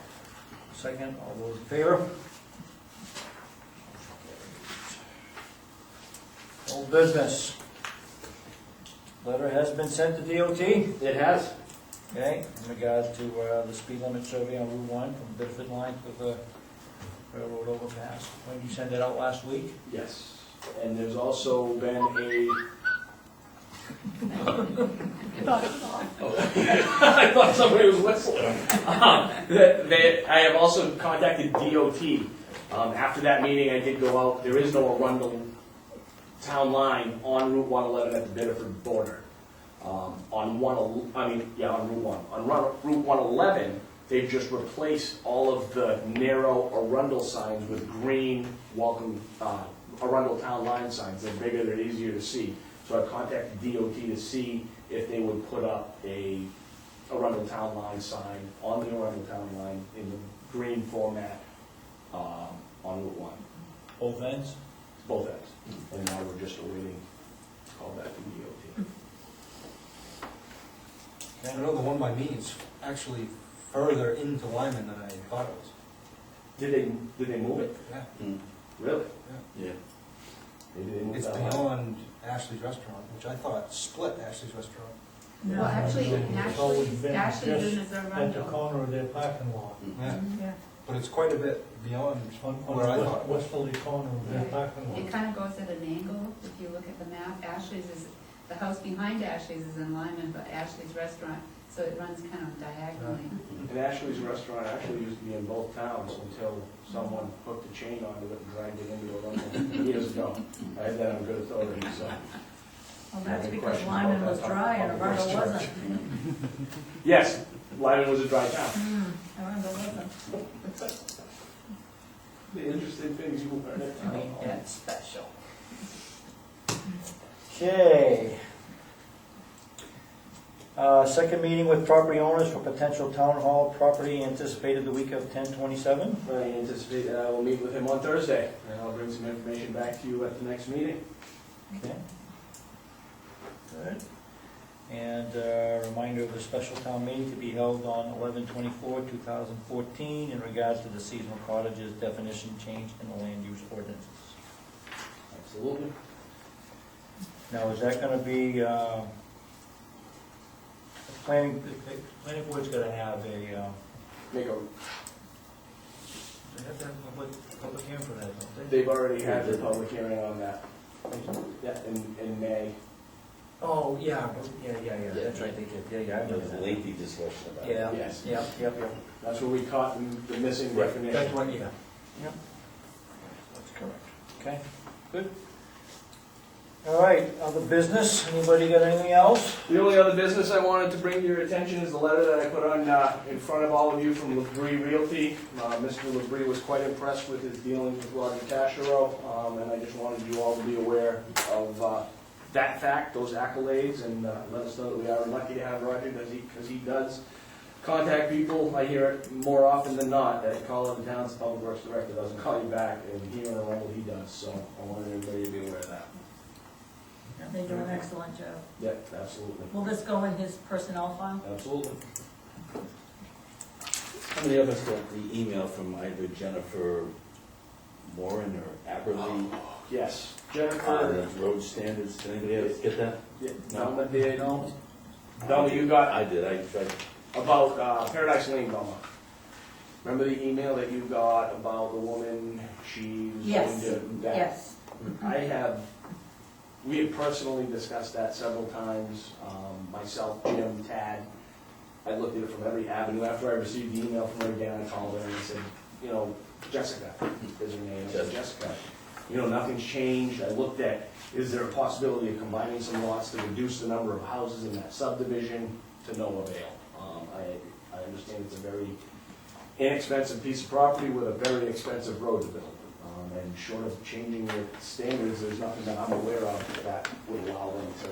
Second, all those in favor? Old business. Letter has been sent to DOT, It has. okay, in regard to the speed limit survey on Route 1 from Bedford line to the railroad overpass. When did you send that out last week? Yes. And there's also been a... I thought somebody was whistling. I have also contacted DOT. After that meeting, I did go out, there is no Arundel town line on Route 111 at the Bedford border. On Route 1. On Route 111, they've just replaced all of the narrow Arundel signs with green welcome Arundel town line signs. They're bigger, they're easier to see. So I contacted DOT to see if they would put up a Arundel town line sign on the Arundel town line in the green format on Route 1. Both ends? Both ends. And now we're just awaiting call back from DOT. I know the one by me is actually further into Lyman than I thought it was. Did they move it? Yeah. Really? Yeah. Maybe they moved It's that line. beyond Ashley's Restaurant, which I thought split Ashley's Restaurant. No, Well, actually, It's always been Ashley's just is a at the rental. corner of their parking lot. Yeah, Yeah. but it's quite a bit beyond On where I the thought it was. westerly corner of their parking It lot. kind of goes at an angle, if you look at the map. Ashley's is, the house behind Ashley's is in Lyman, but Ashley's Restaurant, so it runs kind of diagonally. And Ashley's Restaurant actually used to be in both towns until someone hooked a chain onto it and dragged it into Arundel years ago. I had that on good authority, so. Well, that's Any because questions Lyman about was that? dry and Public Arundel Works wasn't. Yes, Lyman was a dry town. Arundel wasn't. The interesting things you learn at town hall. That's special. Okay. Second meeting with property owners for potential town hall property anticipated the week of 10/27. I anticipate that I will meet with him on Thursday, and I'll bring some information back to you at the next meeting. Okay. Good. And reminder of the special town meeting to be held on 11/24/2014 in regards to the seasonal cottages definition change in the land use ordinances. Absolutely. Now, is that gonna be, planning board's gonna have a, Make a, they have to have a public hearing for that, don't they? they've already had the public hearing on that. Yeah, in May. Oh, yeah, that's right, they did, yeah, I There remember was a that. lengthy discussion about it. Yeah, Yes. yep. That's where we caught the missing Right. definition. That's what, yeah. Yep. That's correct. Okay, good. All right, other business, anybody got anything else? The only other business I wanted to bring to your attention is the letter that I put on, in front of all of you from Labrie Realty. Mr. Labrie was quite impressed with his dealings with Roger Cashero, and I just wanted you all to be aware of that fact, those accolades, and let us know that we are lucky to have Roger, because he does contact people. I hear it more often than not, that call the town's public works director doesn't call you back, and here in Arundel he does, so I wanted everybody to be aware of that. They do an excellent job. Yep, absolutely. Will this go in his personnel file? Absolutely. How many of us got the email from either Jennifer Moran or Aberley Yes, on Jennifer. the road standards? Did anybody else get that? Yeah, Velma did. No. Velma, you got I did, I tried. about Paradise Lane, Velma. Remember the email that you got about the woman, she was Yes. going to, that? Yes. We have personally discussed that several times, myself, Jim, Tad. I looked at it from every avenue. After I received the email from her again, I called her and I said, you know, Jessica is her name. I said, Jessica, you know, nothing's changed. I looked at, is there a possibility of combining some lots to reduce the number of houses in that subdivision? To no avail. I understand it's a very inexpensive piece of property with a very expensive road to build. And short of changing the standards, there's nothing that I'm aware of that would allow them to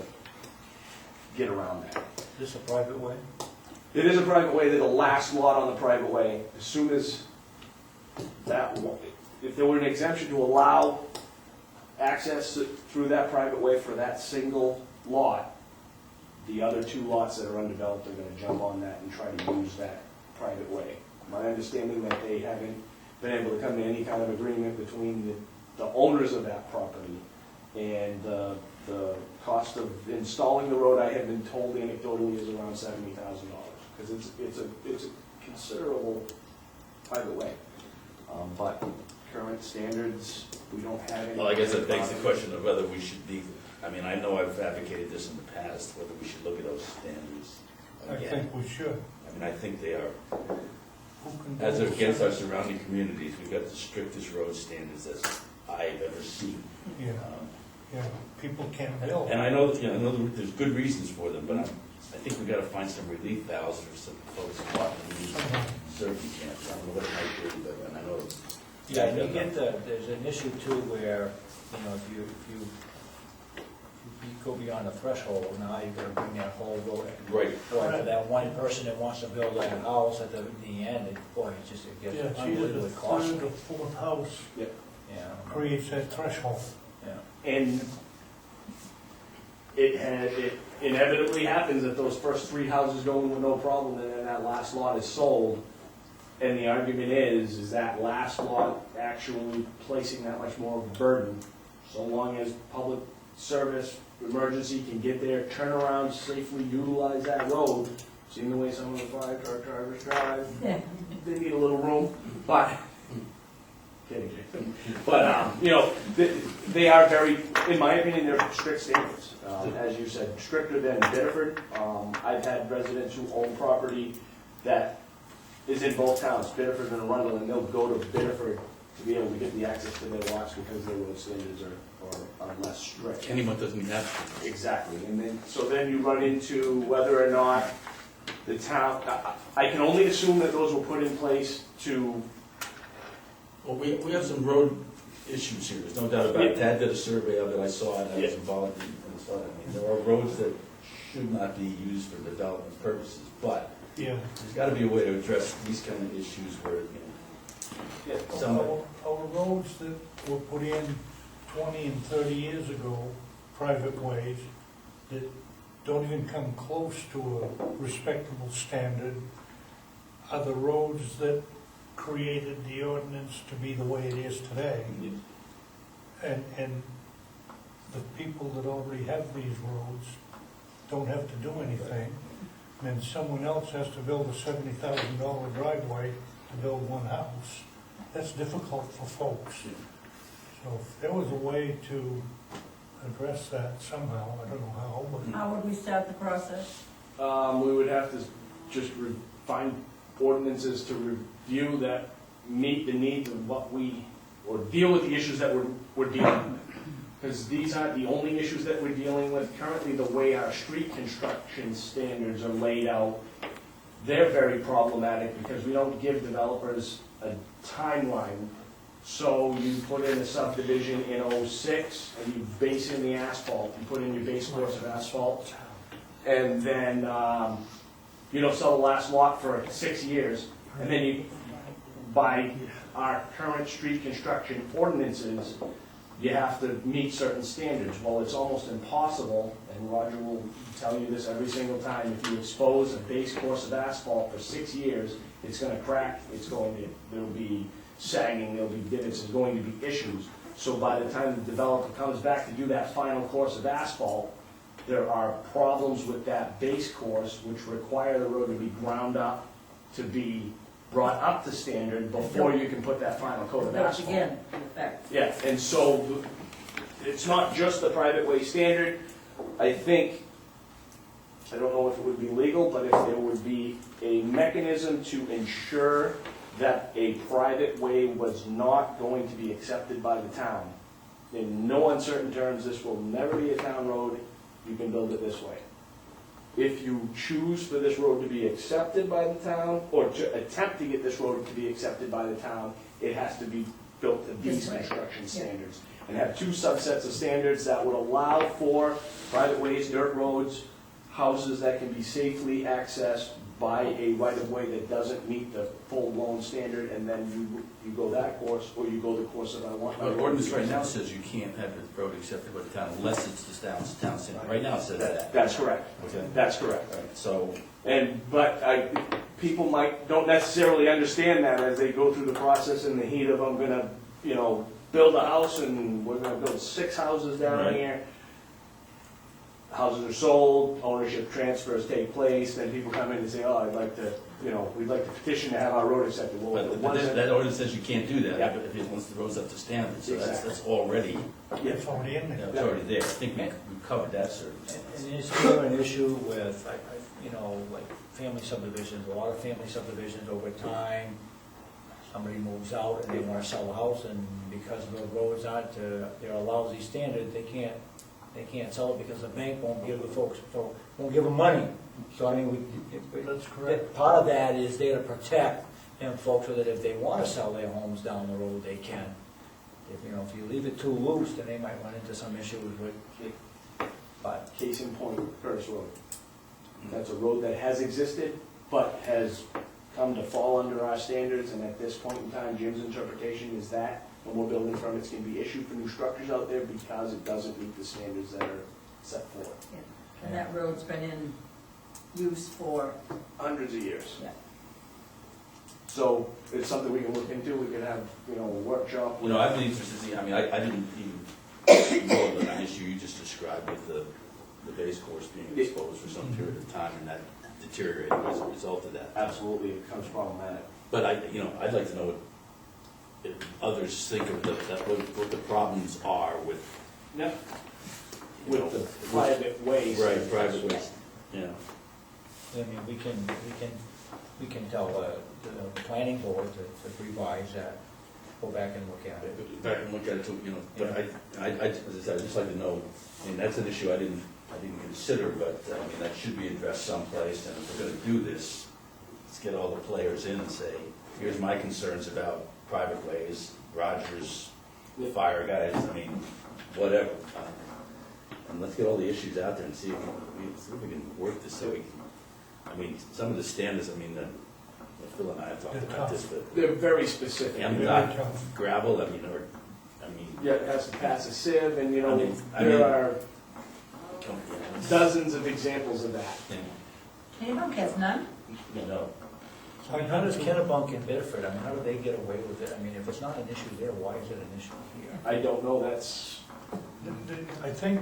get around that. Is this a private way? It is a private way. They're the last lot on the private way. As soon as that, if there were an exemption to allow access through that private way for that single lot, the other two lots that are undeveloped are gonna jump on that and try to use that private way. My understanding that they haven't been able to come to any kind of agreement between the owners of that property and the cost of installing the road, I have been told anecdotally, is around $70,000, because it's a considerable private way. But current standards, we don't have any. Well, I guess that begs the question of whether we should be, I mean, I know I've advocated this in the past, whether we should look at those standards I again. think we should. I mean, I think they are, Who can do as this? against our surrounding communities, we've got the strictest road standards that I've ever seen. Yeah, yeah, people can't build. And I know, you know, I know there's good reasons for them, but I think we've got to find some relief valves for some folks who want to use certain camps. I don't know what it might be, but, and I know. Yeah, and you get there's an issue too where, you know, if you go beyond the threshold, now you've got to bring that whole road. Right. Boy, for that one person that wants to build that house at the end, boy, it Yeah, gets it's either the unbelievably costly. third or fourth house Yeah. creates that threshold. Yeah. And it inevitably happens that those first three houses go in with no problem, and then that last lot is sold. And the argument is that last lot actually placing that much more of a burden, so long as public service, emergency can get there, turn around, safely utilize that road. Seeing the way some of the fire truck drivers drive, they need a little room, but, kidding. But, you know, they are very, in my opinion, they're strict standards. As you said, stricter than Biddeford. I've had residents who own property that is in both towns, Biddeford and Arundel, and they'll go to Biddeford to be able to get the access to their lots because their road standards are less strict. Anyone doesn't have to. Exactly, and then, so then you run into whether or not the town, I can only assume that those were put in place to, Well, we have some road issues here, there's no doubt about it. Tad did a survey of it, I saw it, I was involved in it, and saw it. I mean, there are roads that should not be used for development purposes, but Yeah. there's gotta be a way to address these kind of issues where, you know, some, Our roads that were put in 20 and 30 years ago, private ways, that don't even come close to a respectable standard, are the roads that created the ordinance to be the way it is today. And the people that already have these roads don't have to do anything. And then someone else has to build a $70,000 driveway to build one house. That's difficult for folks. So if there was a way to address that somehow, I don't know how, but How would we start the process? we would have to just find ordinances to review that meet the needs of what we, or deal with the issues that we're dealing with. Because these aren't the only issues that we're dealing with. Currently, the way our street construction standards are laid out, they're very problematic because we don't give developers a timeline. So you put in a subdivision in '06 and you base in the asphalt, you put in your base course of asphalt, and then, sell the last lot for 6 years, and then you, by our current street construction ordinances, you have to meet certain standards. Well, it's almost impossible, and Roger will tell you this every single time, if you expose a base course of asphalt for 6 years, it's gonna crack, there'll be sagging, there'll be divots, there's going to be issues. So by the time the developer comes back to do that final course of asphalt, there are problems with that base course which require the road to be ground up to be brought up to standard before you can put that final coat of Don't asphalt. begin, in effect. Yeah, and so it's not just the private way standard. I think, I don't know if it would be legal, but if there would be a mechanism to ensure that a private way was not going to be accepted by the town, in no uncertain terms, this will never be a town road, you can build it this way. If you choose for this road to be accepted by the town, or to attempt to get this road to be accepted by the town, it has to be built to these This way. construction standards. And have two subsets of standards that would allow for private ways, dirt roads, houses that can be safely accessed by a right-of-way that doesn't meet the full-blown standard, and then you go that course, or you go the course of I want. Our ordinance right now says you can't have the road accepted by the town unless it's the town standard. Right now it says that. That's correct. Okay. That's correct. All right, so, But people don't necessarily understand that as they go through the process in the heat of, I'm gonna, build a house and we're gonna build 6 houses down Right. here. Houses are sold, ownership transfers take place, then people come in and say, oh, I'd like to, we'd like to petition to have our road accepted. Well, but the ones that ordinance says you can't do that Yeah. if it, once the road's up to standard, so Exactly. that's already, Yeah. It's already in there. it's already there. I think we've covered that circumstance. And is there an issue with, like family subdivisions, a lot of family subdivisions over time, somebody moves out and they want to sell a house, and because the roads aren't, they're a lousy standard, they can't sell it because the bank won't give the folks, won't give them money. So I mean, That's correct. part of that is there to protect them folks so that if they want to sell their homes down the road, they can. If you leave it too loose, then they might run into some issues with, but Case in point, Curtis Road. That's a road that has existed, but has come to fall under our standards, and at this point in time, Jim's interpretation is that no more building permits can be issued for new structures out there because it doesn't meet the standards that are set forth. And that road's been in use for, Hundreds of years. yeah. So it's something we can look into, we can have, a workshop. I've been interested to see, I didn't even know of an issue you just described with the base course being exposed for some period of time and that deteriorating as a result of that. Absolutely, it becomes problematic. But I'd like to know what if others think of what the problems are with. Yeah. you know, With the private ways. Right, private ways, yeah. I mean, we can tell the planning board to revise that, go back and look at it. Back and look at it too, but as I said, I'd just like to know, that's an issue I didn't consider, but, that should be addressed someplace, and if we're gonna do this, let's get all the players in and say, here's my concerns about private ways, Rogers, fire guys, whatever. And let's get all the issues out there and see if we can work this so we can, some of the standards, Phil and I have talked about this, but, They're very specific. not gravel, Yeah, it has to pass a sieve, and I there mean- are dozens of examples of that. Kennebunk has none? No. I mean, how does Kennebunk and Bedford, how do they get away with it? If it's not an issue there, why is it an issue here? I don't know, that's, I think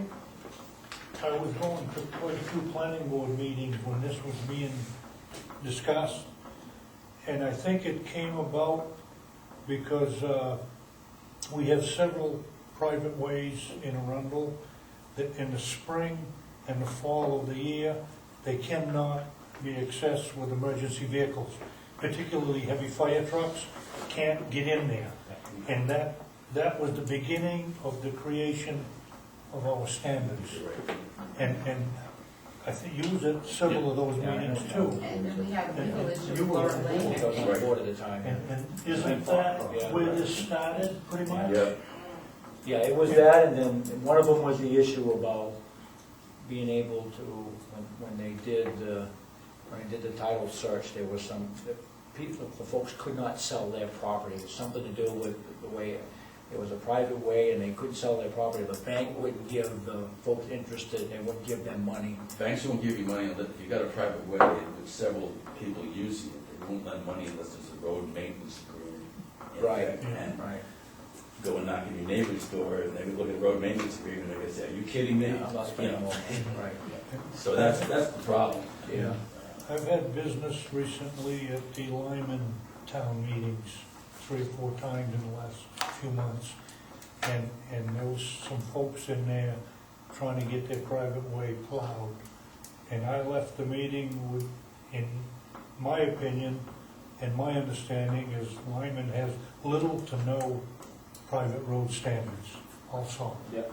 I was going to quite a few planning board meetings when this was being discussed. And I think it came about because we have several private ways in Arundel that in the spring and the fall of the year, they cannot be accessed with emergency vehicles, particularly heavy fire trucks can't get in there. And that was the beginning of the creation of our standards. And I think you was at several of those meetings too. And then we had a legal issue You with were Laura Lane. on the board at the time. And isn't that where this started, pretty much? Yeah. Yeah, it was that, and then one of them was the issue about being able to, when they did the title search, there was the folks could not sell their property. It was something to do with the way, it was a private way, and they couldn't sell their property. The bank wouldn't give the folks interested, they wouldn't give them money. Banks won't give you money unless, if you got a private way with several people using it, they won't lend money unless there's a road maintenance agreement. Right. And Right. go and knock on your neighbor's door, and they would look at the road maintenance agreement, and they would say, are you kidding me? I'm not spending more money. Right. So that's the problem. Yeah. I've had business recently at the Lyman town meetings 3 or 4 times in the last few months. And there was some folks in there trying to get their private way plowed. And I left the meeting with, in my opinion, and my understanding is Lyman has little to no private road standards also. Yep.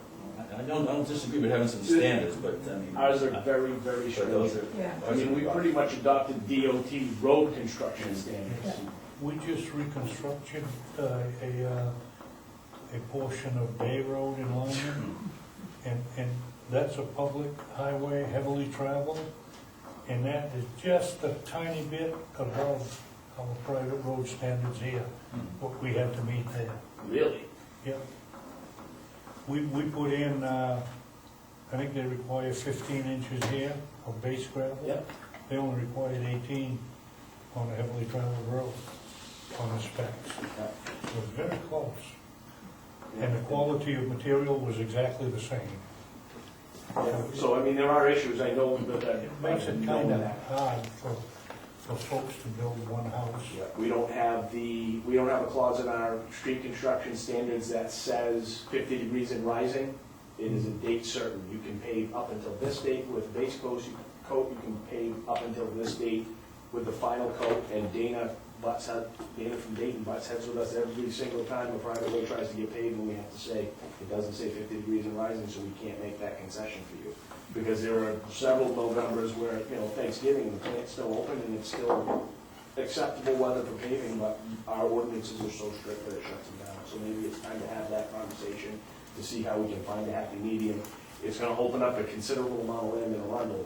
I don't disagree with having some standards, but I mean. Ours are very, very but strict. those are- Yeah. I mean, we pretty much adopted DOT road construction standards. We just reconstructed a portion of Bay Road in Lyman, and that's a public highway, heavily traveled, and that is just a tiny bit above our private road standards here, what we have to meet there. Really? Yep. We put in, I think they require 15 inches here of base gravel. Yep. They only required 18 on a heavily traveled road, on the specs. It was very close. And the quality of material was exactly the same. Yeah. So, I mean, there are issues, I know that. It makes it kind of hard for folks to build one house. Yeah, we don't have a clause in our street construction standards that says 50 degrees and rising. It is a date certain. You can pave up until this date with base coat, you can pave up until this date with the final coat, and Dana from Dayton butts heads with us every single time a private road tries to get paved, and we have to say, it doesn't say 50 degrees and rising, so we can't make that concession for you. Because there are several Novembers where, Thanksgiving, the plant's still open and it's still acceptable weather for paving, but our ordinances are so strict that it shuts them down. So maybe it's time to have that conversation to see how we can find a happy medium. It's gonna open up a considerable amount of land in Arundel.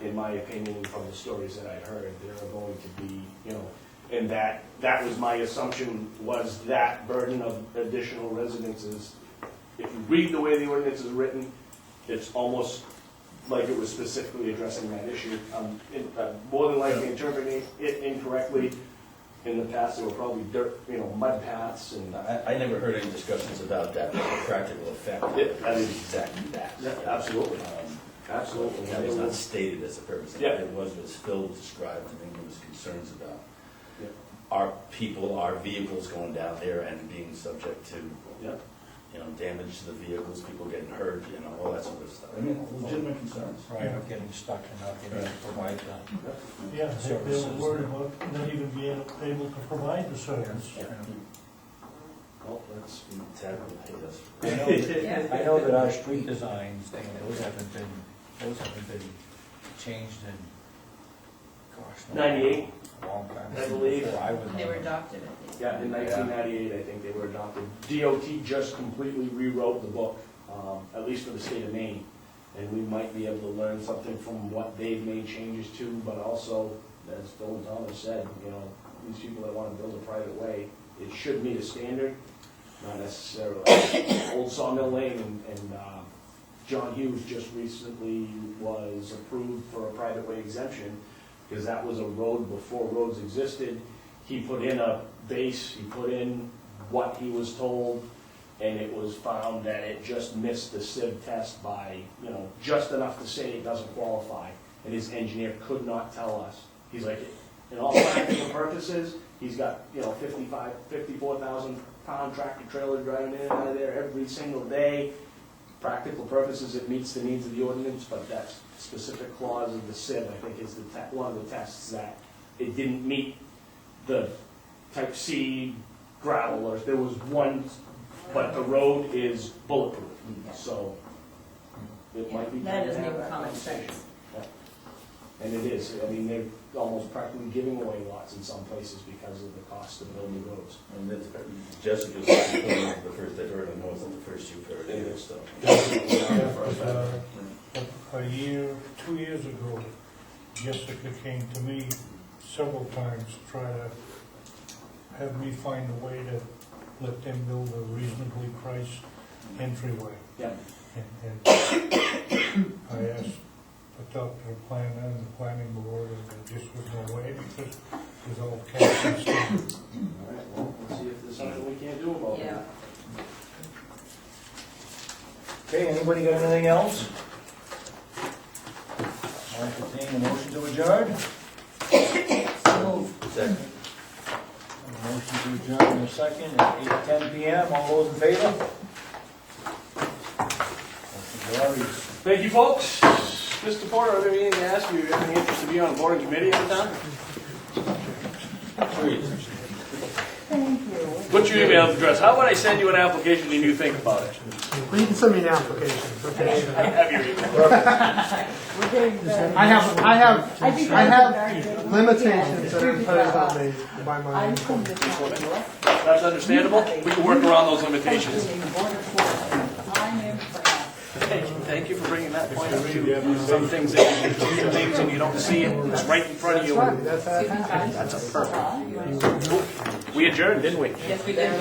In my opinion, from the stories that I've heard, there are going to be, and that was my assumption, was that burden of additional residences. If you read the way the ordinance is written, it's almost like it was specifically addressing that issue. More than likely interpreting it incorrectly. In the past, there were probably dirt, mud paths and. I never heard any discussions about that, but the practical effect. Yeah, is exactly that. Yeah, absolutely. Absolutely. That was not stated as a purpose. Yeah. It was Phil described, I think there was concerns about Yeah. our vehicles going down there and being subject to, Yeah. damage to the vehicles, people getting hurt, all that sort of stuff. I mean, legitimate concerns. Right, of getting stuck and not being able to provide the Yeah, they services. were worried about not even being able to provide the service. Well, that's. Terrible, I hate us. I know that our street designs, those haven't been changed in, gosh. no, 98, a long time. I believe. Before I was They were on. adopted, I think. Yeah, in 1998, I think they were adopted. DOT just completely rewrote the book, at least for the state of Maine. And we might be able to learn something from what they've made changes to, but also, as Phil and Thomas said, these people that want to build a private way, it should meet a standard, not necessarily. Old Sawmill Lane and John Hughes just recently was approved for a private way exemption, because that was a road before roads existed. He put in a base, he put in what he was told, and it was found that it just missed the civ test by, just enough to say it doesn't qualify. And his engineer could not tell us. He's like, in all practical purposes, he's got, 54,000 pound tractor trailer driving in and out of there every single day. Practical purposes, it meets the needs of the ordinance, but that specific clause of the civ, I think, is one of the tests that it didn't meet the type C gravel, or there was one, but the road is bulletproof, so it might be. That time to doesn't have even that common conversation. sense. Yeah. And it is, they're almost practically giving away lots in some places because of the cost of building roads. And that's, Jessica's the first I've heard, I know it's not the first you've heard either, so. A year, 2 years ago, Jessica came to me several times to try to have me find a way to let them build a reasonably priced entryway. Yeah. And I asked to talk to the planner and the planning board, and there just was no way, because it was all cash and stuff. All right, well, let's see if there's something we can't do about Yeah. that. Okay, anybody got anything else? I'll entertain a motion to adjourn. So moved. Second. to adjourn in a second at 8:10 PM. All those in favor? Motion carries. Thank you, folks. Mr. Porter, I have anything to ask you? You have any interest to be on a board and committee in the town? What's your email address? How about I send you an application and you think about it? Well, you can send me an application, okay? I have your email. I have limitations that are imposed on me by my. That's understandable. We can work around those limitations. Thank you for bringing that point up too. Some things that you do things and you don't see it, it's right in front of you. That's a perfect. We adjourned, didn't we? Yes, we did.